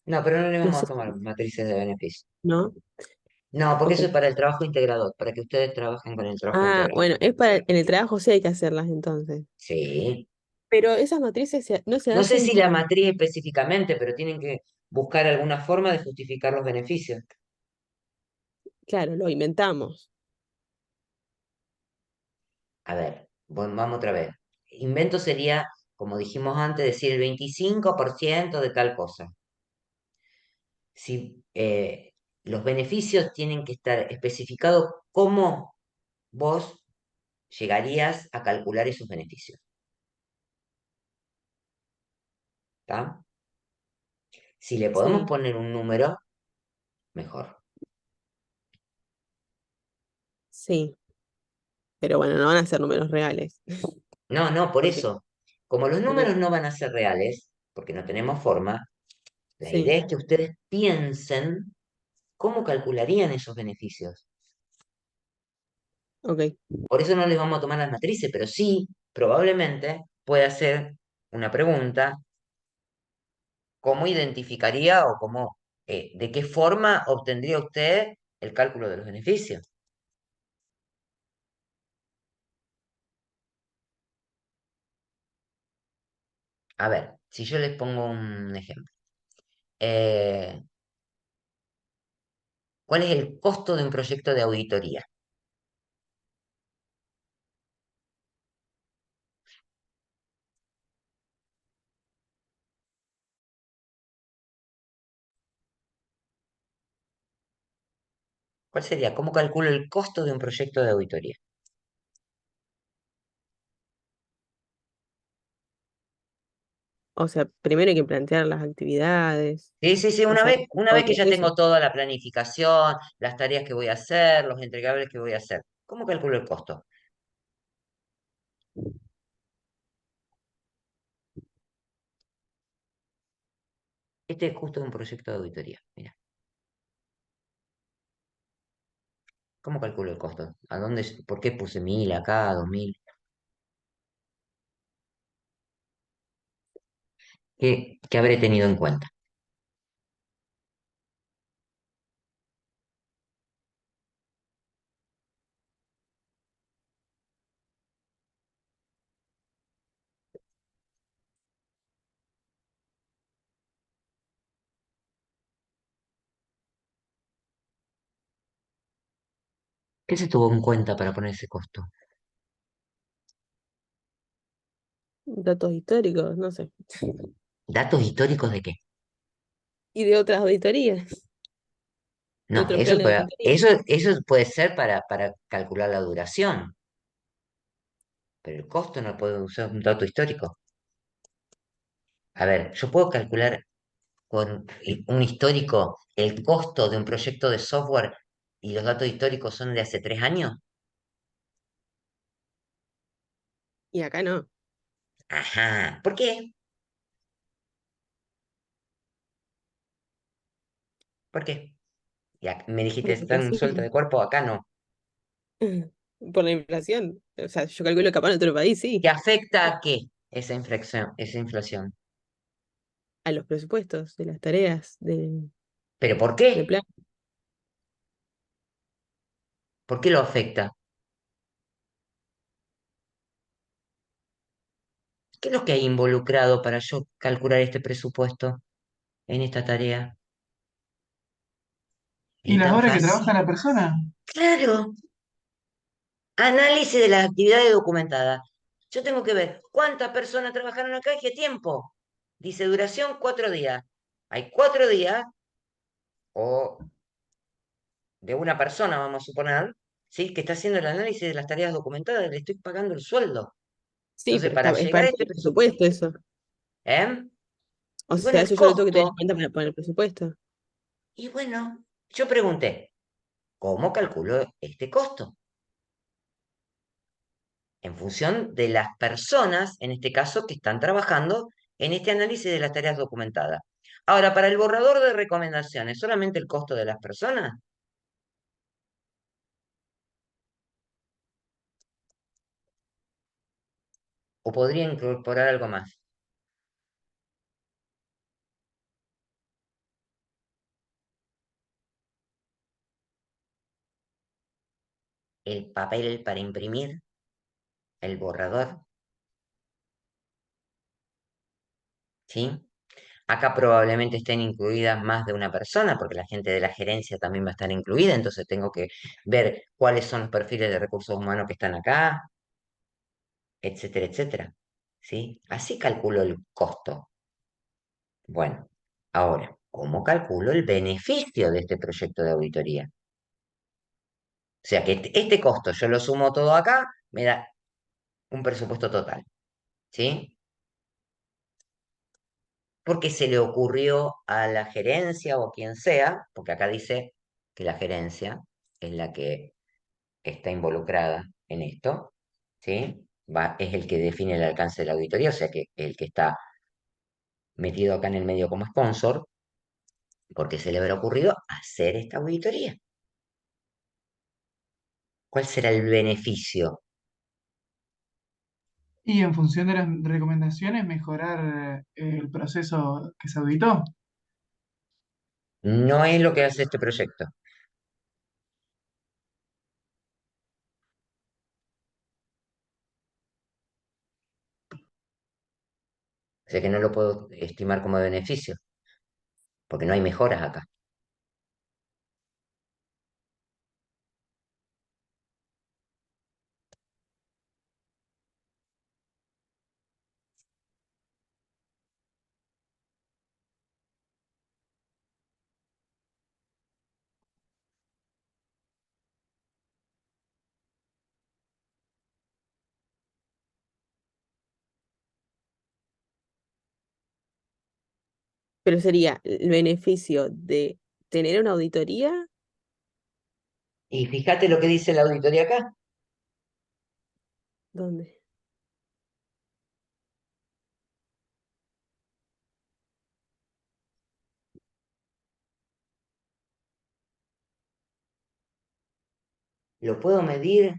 No, pero no le No vamos a sé, tomar matrices de beneficio. ¿no? No, porque eso es Ok. para el trabajo integrador, para que ustedes trabajen con el trabajo Ah, integrador. bueno, es para en el trabajo sí hay que hacerlas entonces. Sí. Pero esas matrices no se No sé hacen si la con, matriz específicamente, pero tienen que buscar alguna forma de justificar los beneficios. claro, lo inventamos. A ver, bueno, vamos otra vez. Invento sería, como dijimos antes, decir el 25% de tal cosa. Si los beneficios tienen que estar especificados, ¿cómo vos llegarías a calcular esos beneficios? ¿Está? Si le podemos Sí, poner un número, mejor. sí. Pero bueno, no van a ser números reales. No, no, por Porque, eso. Como los ok, números no van a ser reales, porque no tenemos forma, la sí, idea es que ustedes piensen cómo calcularían esos beneficios. ok. Por eso no les vamos a tomar las matrices, pero sí, probablemente puede hacer una pregunta, ¿cómo identificaría o de qué forma obtendría usted el cálculo de los beneficios? A ver, si yo les pongo un ejemplo. Eh, ¿Cuál es el costo de un proyecto de auditoría? ¿Cuál sería? ¿Cómo calculo el costo de un proyecto de auditoría? O sea, primero hay que plantear las actividades, Sí, sí, sí, o una sea, una vez que todo ya eso. tengo toda la planificación, las tareas que voy a hacer, los entregables que voy a hacer, ¿cómo calculo el costo? Este es justo un proyecto de auditoría, mira. ¿Cómo calculo el costo? ¿Por qué puse 1000 acá, 2000? ¿Qué habré tenido en cuenta? ¿Qué se tuvo en cuenta para poner ese costo? Datos históricos, no sé. ¿Datos históricos de qué? Y de otras auditorías, de No, otros planes de auditoría. eso puede ser para calcular la duración, pero el costo no puede usar un dato histórico. A ver, yo puedo calcular con un histórico el costo de un proyecto de software y los datos históricos son de hace 3 años. Y acá no. Ajá, ¿por qué? ¿Por qué? Ya me Por dijiste, la están sueltos inflación. de cuerpo, acá no. Por la inflación. O sea, yo calculo capaz en otro país, ¿Qué sí. afecta a qué esa inflación, esa inflación? A los presupuestos de las tareas ¿Pero por de qué? plan. ¿Por qué lo afecta? ¿Qué es lo que hay involucrado para yo calcular este presupuesto en esta tarea? ¿Y ¿Es las tan horas que trabaja fácil? la persona? Claro, análisis de las actividades documentadas. Yo tengo que ver cuántas personas trabajaron acá y qué tiempo. Dice duración 4 días. Hay 4 días, o de una persona, vamos a suponer, ¿sí? Que está haciendo el análisis de las tareas documentadas, le estoy pagando el sueldo. Sí, Entonces, pero para es llegar a parte este del presupuesto, presupuesto eso. ¿eh? O Y bueno, sea, el eso yo lo tengo que tener en costo, cuenta para poner el presupuesto. y bueno, yo pregunté, ¿cómo calculo este costo? En función de las personas, en este caso, que están trabajando en este análisis de las tareas documentadas. Ahora, para el borrador de recomendaciones, ¿solamente el costo de las personas? ¿O podría incorporar algo más? El papel para imprimir, el borrador, ¿sí? Acá probablemente estén incluidas más de una persona, porque la gente de la gerencia también va a estar incluida, entonces tengo que ver cuáles son los perfiles de recursos humanos que están acá, etcétera, etcétera. ¿Sí? Así calculo el costo. Bueno, ahora, ¿cómo calculo el beneficio de este proyecto de auditoría? O sea que este costo yo lo sumo todo acá, me da un presupuesto total, ¿sí? Porque se le ocurrió a la gerencia o a quien sea, porque acá dice que la gerencia es la que está involucrada en esto, ¿sí? Es el que define el alcance de la auditoría, o sea que el que está metido acá en el medio como sponsor, porque se le habrá ocurrido hacer esta auditoría. ¿Cuál será el beneficio? Y en función de las recomendaciones, mejorar el proceso que se auditó. No es lo que hace este proyecto. O sea que no lo puedo estimar como beneficio, porque no hay mejoras acá. Pero sería el beneficio de tener una auditoría. Y fíjate lo que dice la auditoría acá. ¿Dónde? lo puedo medir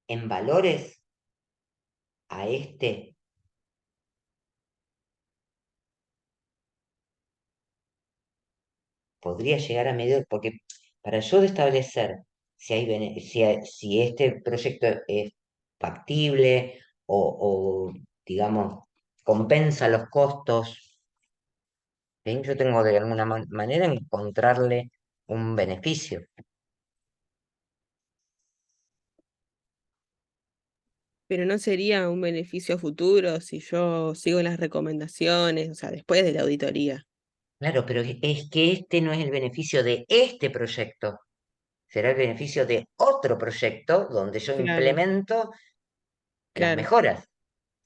en valores a este. Podría llegar a medir, porque para yo establecer si este proyecto es factible o, digamos, compensa los costos, ¿sí? Yo tengo de alguna manera encontrarle un beneficio. Pero no sería un beneficio futuro si yo sigo las recomendaciones, o sea, después de la auditoría. Claro, pero es que este no es el beneficio de este proyecto, será el beneficio de otro proyecto donde yo Claro, implemento las claro, mejoras,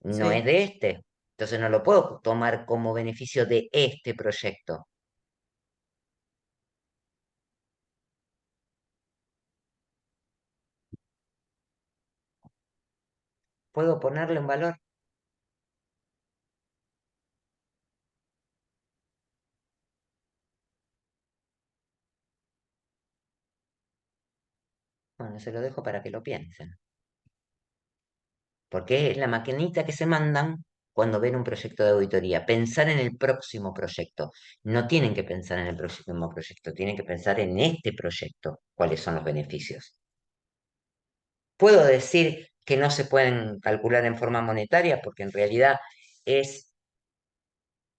no sí. es de este. Entonces no lo puedo tomar como beneficio de este proyecto. ¿Puedo ponerle un valor? Bueno, se lo dejo para que lo piensen. Porque es la maquinita que se mandan cuando ven un proyecto de auditoría. Pensar en el próximo proyecto. No tienen que pensar en el próximo proyecto, tienen que pensar en este proyecto, cuáles son los beneficios. Puedo decir que no se pueden calcular en forma monetaria porque en realidad es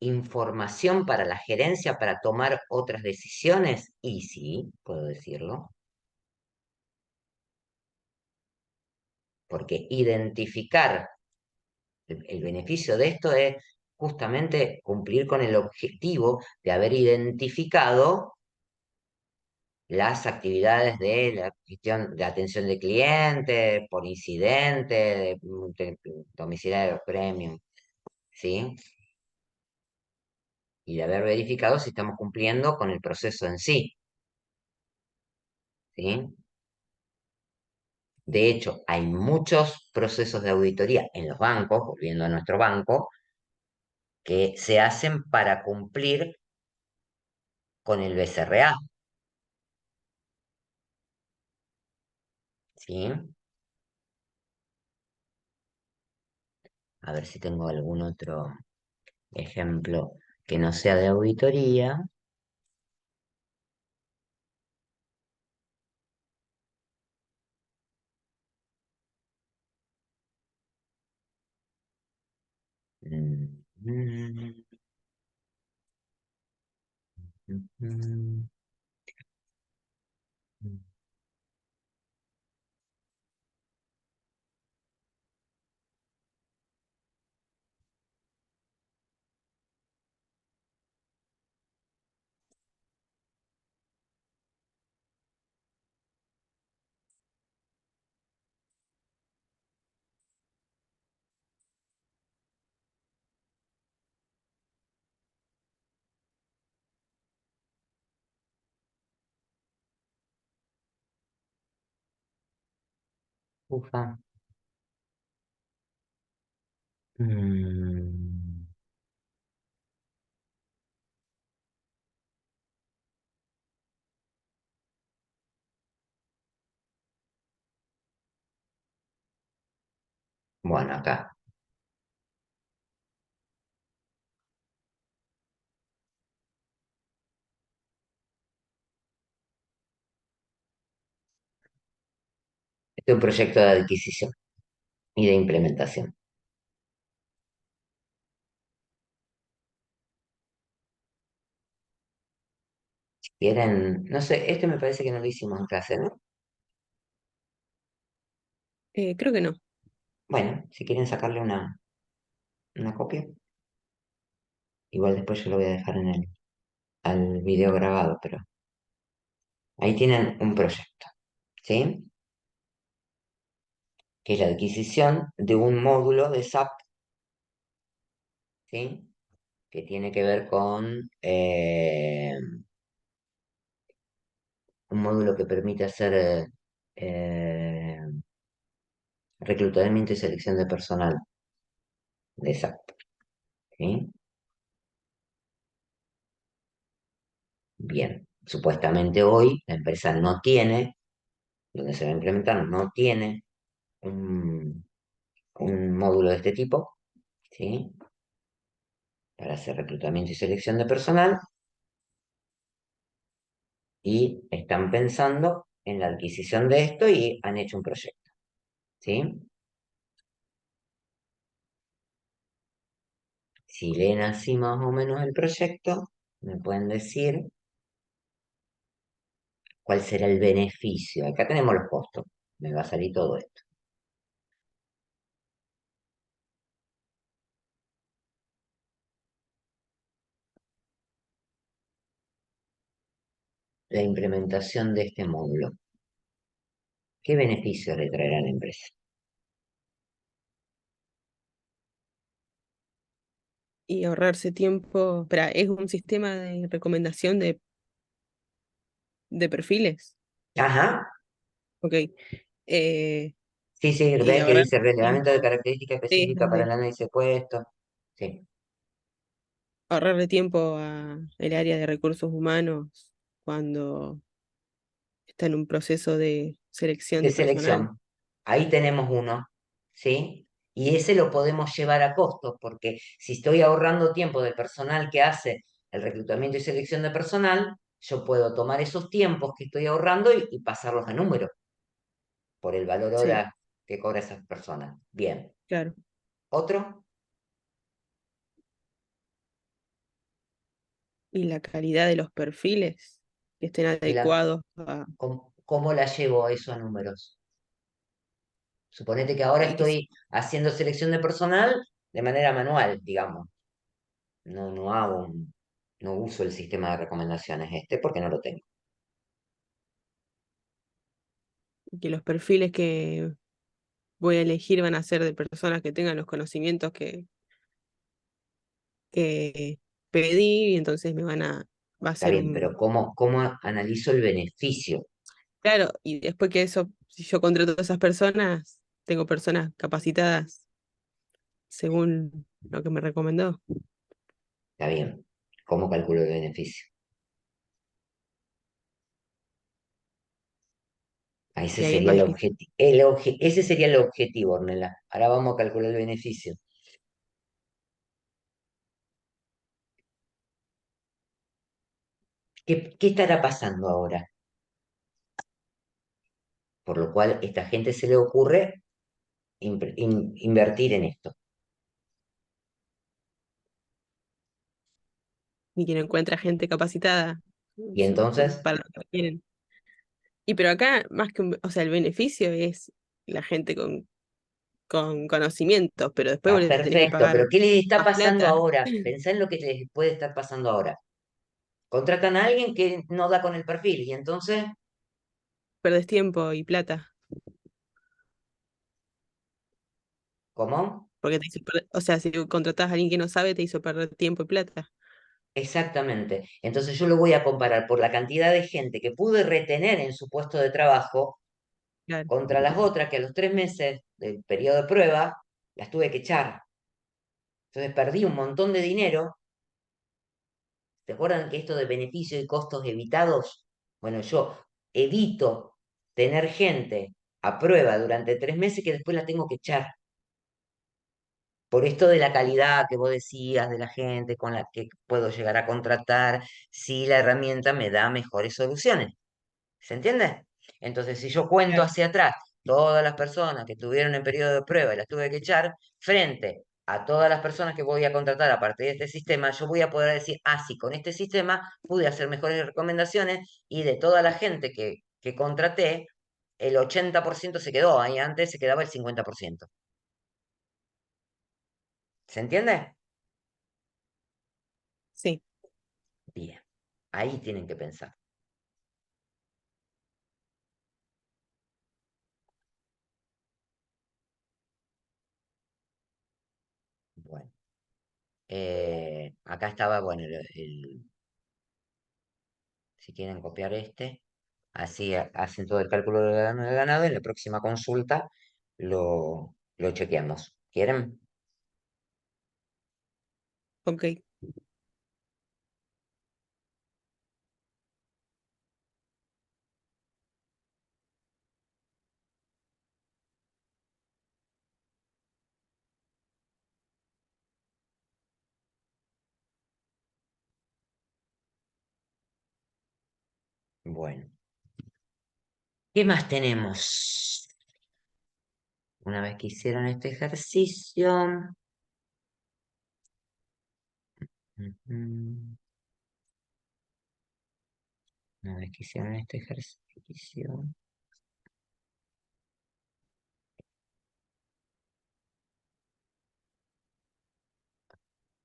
información para la gerencia para tomar otras decisiones. Y sí, puedo decirlo, porque identificar el beneficio de esto es justamente cumplir con el objetivo de haber identificado las actividades de la gestión de atención de clientes, por incidente, de domiciliario premium, ¿sí? Y de haber verificado si estamos cumpliendo con el proceso en sí, ¿sí? De hecho, hay muchos procesos de auditoría en los bancos, volviendo a nuestro banco, que se hacen para cumplir con el BCRA, ¿sí? A ver si tengo algún otro ejemplo que no sea de auditoría. Mm, mm, mm, mm, mm. Ufa. Mm. Bueno, acá. Este es un proyecto de adquisición y de implementación. Quieren, no sé, este me parece que no lo hicimos en clase, ¿no? Creo que no. Bueno, si quieren sacarle una copia, igual después yo lo voy a dejar en al video grabado, pero ahí tienen un proyecto, ¿sí? Que es la adquisición de un módulo de SAP, ¿sí? Que tiene que ver con un módulo que permite hacer reclutamiento y selección de personal de SAP, ¿sí? Bien, supuestamente hoy la empresa no tiene donde se va a implementar no tiene un módulo de este tipo, ¿sí? Para hacer reclutamiento y selección de personal, y están pensando en la adquisición de esto y han hecho un proyecto, ¿sí? Si leen así más o menos el proyecto, me pueden decir cuál será el beneficio. Acá tenemos los costos, me va a salir todo esto. La implementación de este módulo. ¿Qué beneficio le traerá a la empresa? Y ahorrarse tiempo. Espera, ¿es un sistema de recomendación de perfiles? Ajá, Ok. Eh, sí, sí, y ves que ahorrar dice relevamiento de tiempo. característica Sí, específica sí, para el sí. análisis de puestos. Sí, Ahorrarle tiempo a el área de recursos humanos cuando está en un proceso de selección de de personal. selección. Ahí tenemos uno, ¿sí? Y ese lo podemos llevar a costos, porque si estoy ahorrando tiempo del personal que hace el reclutamiento y selección de personal, yo puedo tomar esos tiempos que estoy ahorrando y pasarlos a números por el valor Sí, hora que cobra esas personas. Bien. claro. ¿Otro? Y la calidad de los perfiles que estén Y la, adecuados a... ¿cómo la llevo a eso a números? Suponete que ahora Y que, estoy haciendo selección de personal de manera manual, digamos. No hago no uso el sistema de recomendaciones este porque no lo tengo. que los perfiles que voy a elegir van a ser de personas que tengan los conocimientos que pedí y entonces va a Está ser bien, pero un... ¿cómo analizo el beneficio? Claro, y después que eso, si yo contrato a esas personas, tengo personas capacitadas según lo que me recomendó. Está bien, ¿cómo calculo el beneficio? Ese Y ahí es sería más el difícil. objetivo. Ese sería el objetivo, Ornella. Ahora vamos a calcular el beneficio. ¿Qué estará pasando ahora? Por lo cual, esta gente se le ocurre invertir en esto. Y quien encuentra gente capacitada Y entonces, para lo que quieren. Y pero acá, más que o sea, el beneficio es la gente con conocimientos, pero después vos está le tenés que perfecto, pero pagar ¿qué les está más pasando plata, ahora? Pensá en lo que les puede estar pasando ahora. Contratan a alguien que no da con el perfil y entonces, perdés tiempo y plata, ¿cómo? porque o sea, si contratás a alguien que no sabe, te hizo perder tiempo y plata. Exactamente. Entonces yo lo voy a comparar por la cantidad de gente que pude retener en su puesto de trabajo Claro. contra las otras que a los 3 meses del periodo de prueba las tuve que echar. Entonces perdí un montón de dinero. ¿Se acuerdan que esto de beneficio y costos evitados? Bueno, yo evito tener gente a prueba durante 3 meses que después la tengo que echar. Por esto de la calidad que vos decías de la gente con la que puedo llegar a contratar, si la herramienta me da mejores soluciones. ¿Se entiende? Entonces, si yo cuento Claro. hacia atrás todas las personas que estuvieron en periodo de prueba y las tuve que echar, frente a todas las personas que voy a contratar a partir de este sistema, yo voy a poder decir, ah, sí, con este sistema pude hacer mejores recomendaciones y de toda la gente que contraté, el 80% se quedó, ahí antes se quedaba el 50%. ¿Se entiende? Sí, Bien, ahí tienen que pensar. Bueno, acá estaba, bueno, si quieren copiar este. Así hacen todo el cálculo del ganado y en la próxima consulta lo chequeamos. ¿Quieren? ok. Bueno. ¿Qué más tenemos? Una vez que hicieron este ejercicio. Una vez que hicieron este ejercicio.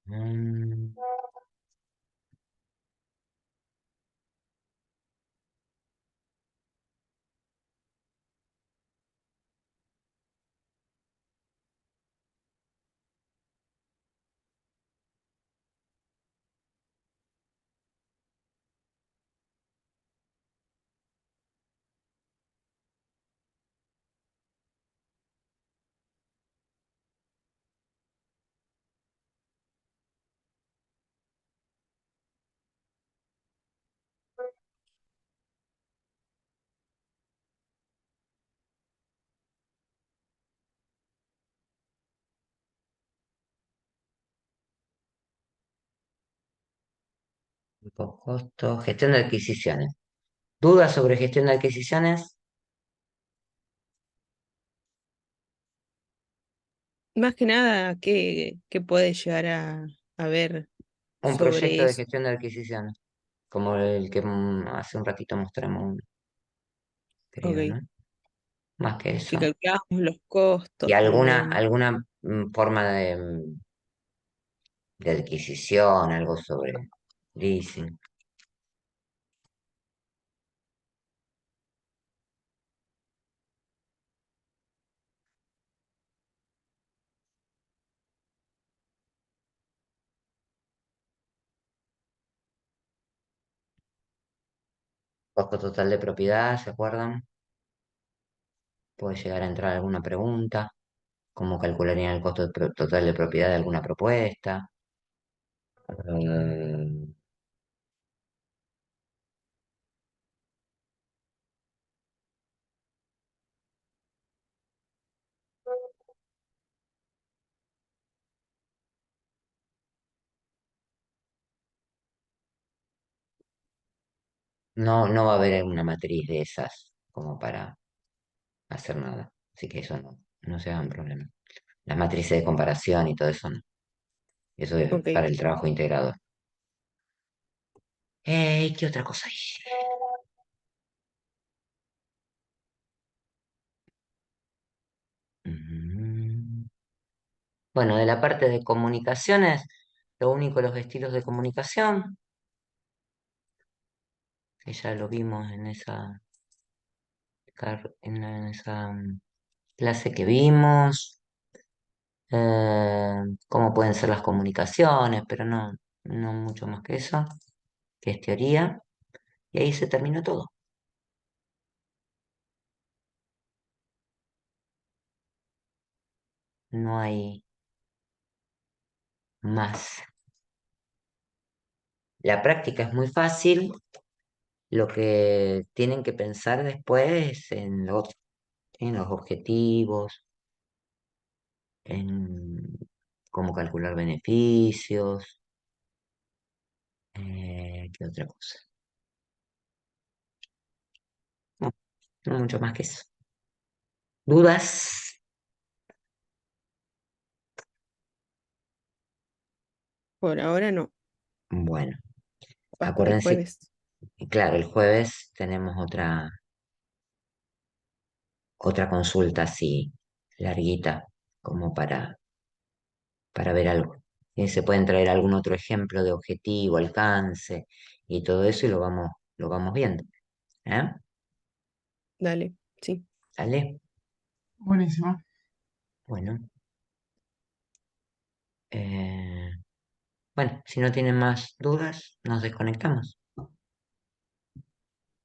Mm, costo, gestión de adquisiciones. ¿Dudas sobre gestión de adquisiciones? Más que nada, ¿qué puede llegar a ver Un proyecto sobre de eso? gestión de adquisiciones, como el que hace un ratito mostramos, creo, Ok, ¿no? Más que que eso. calculamos los Y costos también. alguna forma de adquisición, algo sobre leasing. Costo total de propiedad, ¿se acuerdan? Puede llegar a entrar alguna pregunta. ¿Cómo calcularían el costo total de propiedad de alguna propuesta? Eh, no va a haber una matriz de esas como para hacer nada. Así que eso no se haga un problema. Las matrices de comparación y todo eso no. Eso es Ok, para el trabajo integrado. ¿Qué otra cosa hay? Mm, Bueno, de la parte de comunicaciones, lo único, los estilos de comunicación, que ya lo vimos en esa clase que vimos, cómo pueden ser las comunicaciones, pero no mucho más que eso, que es teoría, y ahí se terminó todo. No hay más. La práctica es muy fácil, lo que tienen que pensar después es en los objetivos, en cómo calcular beneficios, ¿qué otra cosa? No, no mucho más que eso. ¿Dudas? por ahora no, Bueno, vas para el acuérdense, jueves. claro, el jueves tenemos otra consulta así larguita, como para ver algo. Se pueden traer algún otro ejemplo de objetivo, alcance y todo eso y lo vamos viendo. ¿Eh? Dale, sí. ¿Sale? Buenísimo. Bueno, eh, bueno, si no tienen más dudas, nos desconectamos.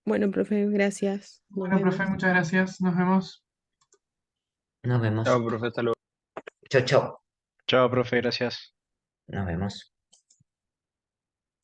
Bueno, profe, gracias. Nos Bueno, profe, vemos. muchas gracias. Nos vemos. Nos vemos. Chao, profe, hasta luego. Chau, chau. Chao, profe, gracias. Nos vemos.